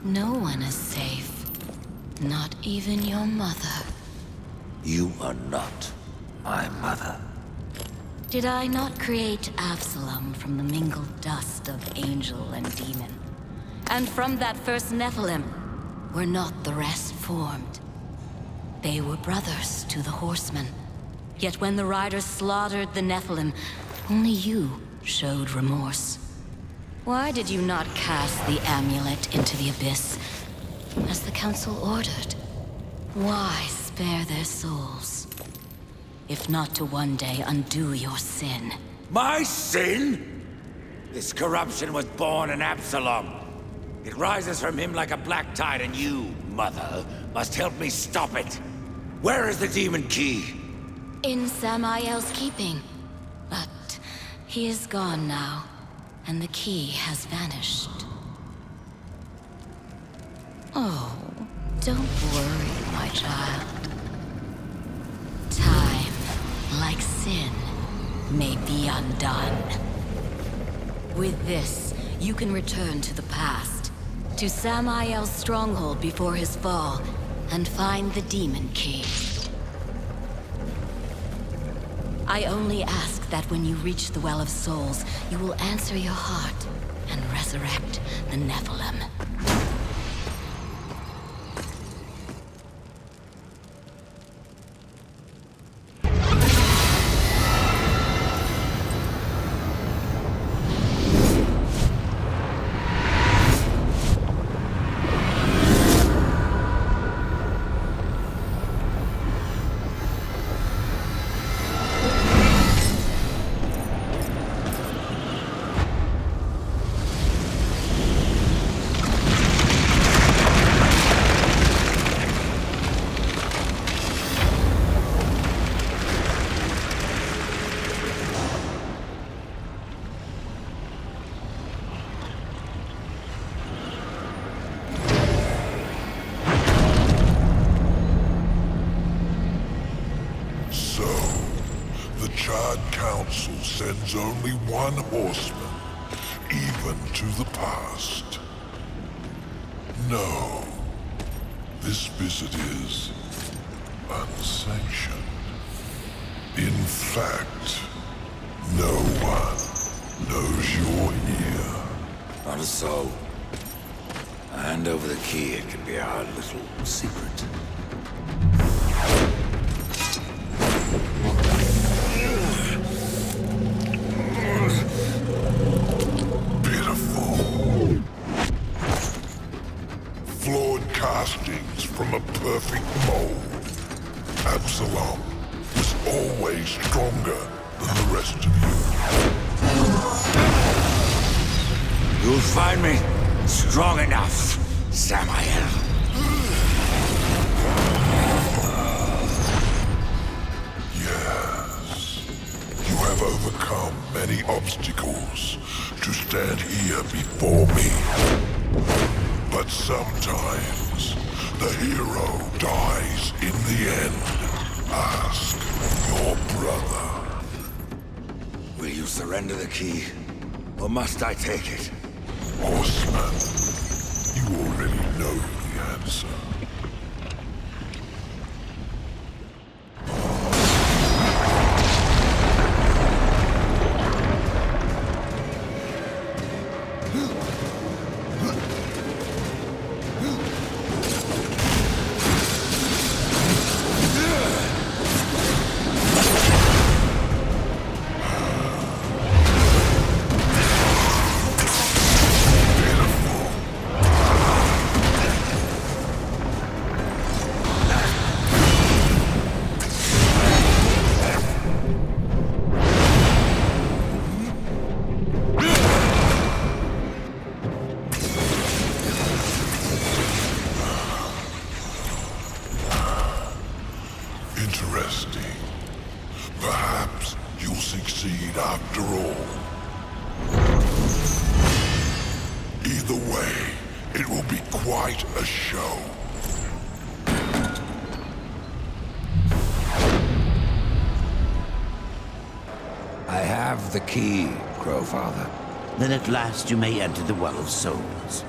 no one is safe. Not even your mother. You are not my mother. Did I not create Absalom from the mingled dust of angel and demon? And from that first Nephilim, were not the rest formed? They were brothers to the horsemen. Yet when the riders slaughtered the Nephilim, only you showed remorse. Why did you not cast the amulet into the abyss, as the council ordered? Why spare their souls? If not to one day undo your sin. My sin? This corruption was born in Absalom. It rises from him like a black tide, and you, Mother, must help me stop it. Where is the demon key? In Samael's keeping. But he is gone now, and the key has vanished. Oh, don't worry, my child. Time, like sin, may be undone. With this, you can return to the past, to Samael's stronghold before his fall, and find the demon key. I only ask that when you reach the Well of Souls, you will answer your heart and resurrect the Nephilim. Sends only one horseman, even to the past. No, this visit is unsanctioned. In fact, no one knows you're here. Not so. Hand over the key, it can be our little secret. Flawed castings from a perfect mold. Absalom was always stronger than the rest of you. You'll find me strong enough, Samael. Yes. You have overcome many obstacles to stand here before me. But sometimes, the hero dies in the end. Ask your brother. Will you surrender the key? Or must I take it? Horseman, you already know the answer. Interesting. Perhaps you'll succeed after all. Either way, it will be quite a show. I have the key, Crowfather. Then at last you may enter the Well of Souls.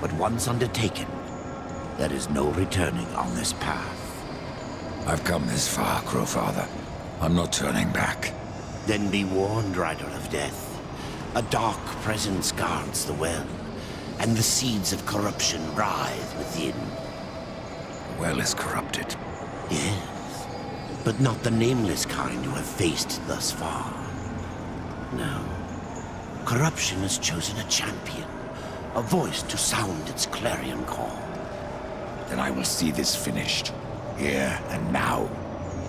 But once undertaken, there is no returning on this path. I've come this far, Crowfather. I'm not turning back. Then be warned, Rider of Death. A dark presence guards the well, and the seeds of corruption writhe within. The well is corrupted. Yes, but not the nameless kind you have faced thus far. No. Corruption has chosen a champion, a voice to sound its clarion call. Then I will see this finished. Here and now.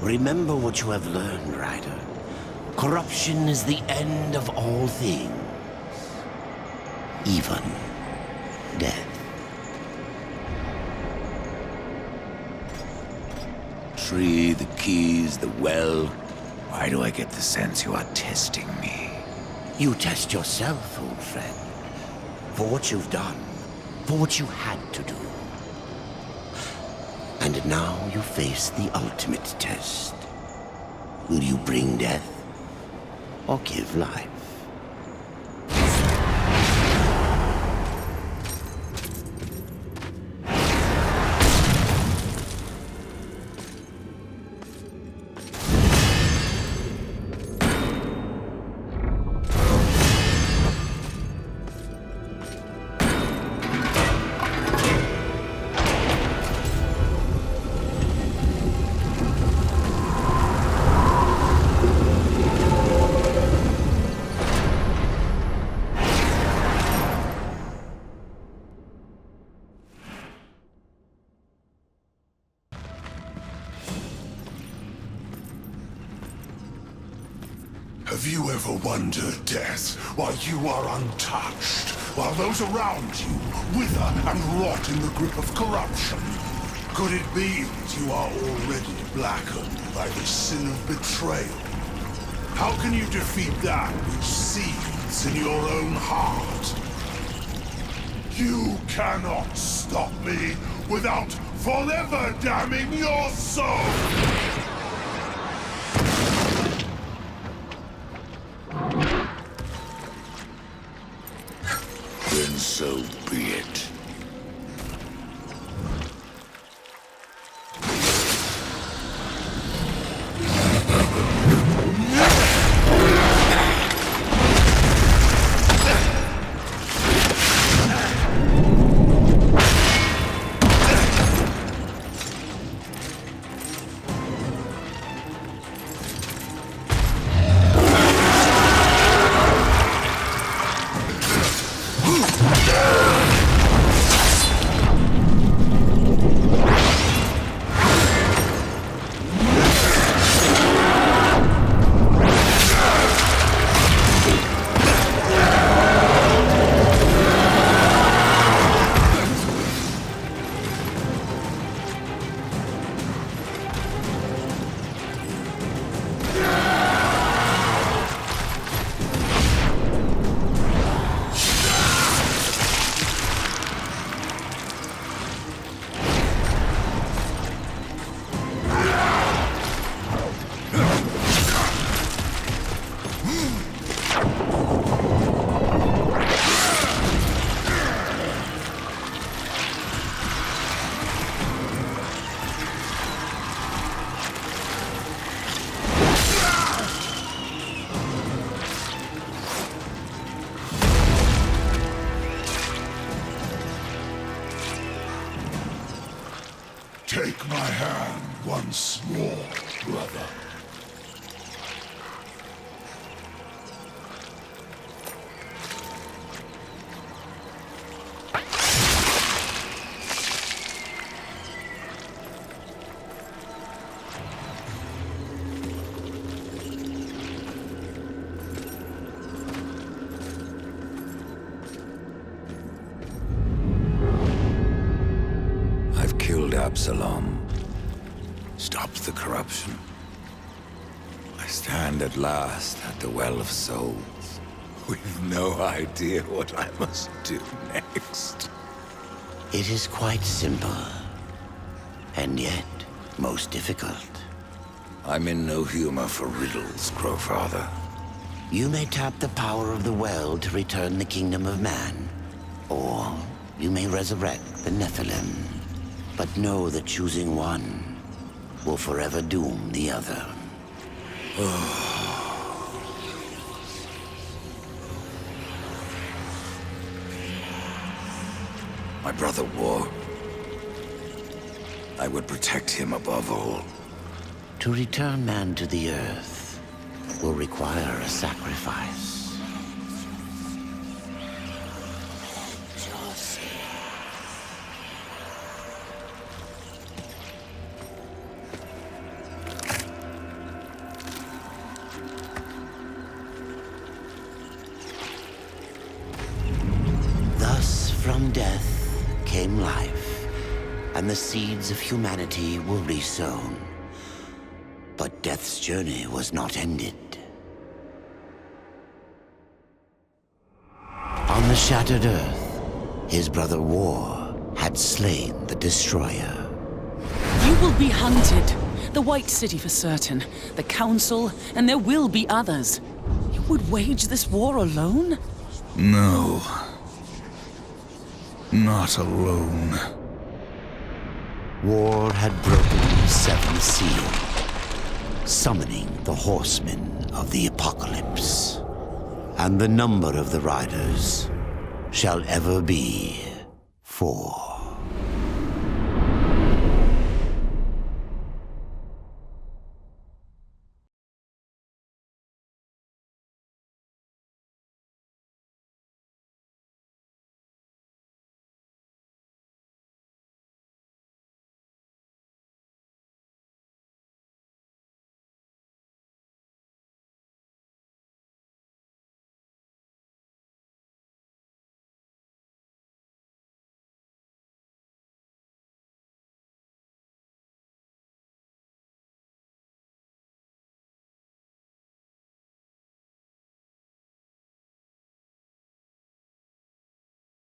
Remember what you have learned, Rider. Corruption is the end of all things. Even death. Tree, the keys, the well. Why do I get the sense you are testing me? You test yourself, old friend. For what you've done. For what you had to do. And now you face the ultimate test. Will you bring death or give life? Have you ever wondered, Death, why you are untouched, while those around you wither and rot in the grip of corruption? Could it be that you are already blackened by the sin of betrayal? How can you defeat that which seethes in your own heart? You cannot stop me without forever damning your soul! Then so be it. Take my hand once more, brother. Absalom. Stopped the corruption. I stand at last at the Well of Souls, with no idea what I must do next. It is quite simple, and yet most difficult. I'm in no humor for riddles, Crowfather. You may tap the power of the well to return the kingdom of man, or you may resurrect the Nephilim. But know that choosing one will forever doom the other. My brother War. I would protect him above all. To return man to the earth will require a sacrifice. From death came life, and the seeds of humanity were resown. But death's journey was not ended. On the shattered earth, his brother War had slain the Destroyer. You will be hunted. The White City for certain, the Council, and there will be others. You would wage this war alone? No. Not alone. War had broken the seventh seal, summoning the horsemen of the apocalypse. And the number of the riders shall ever be 4.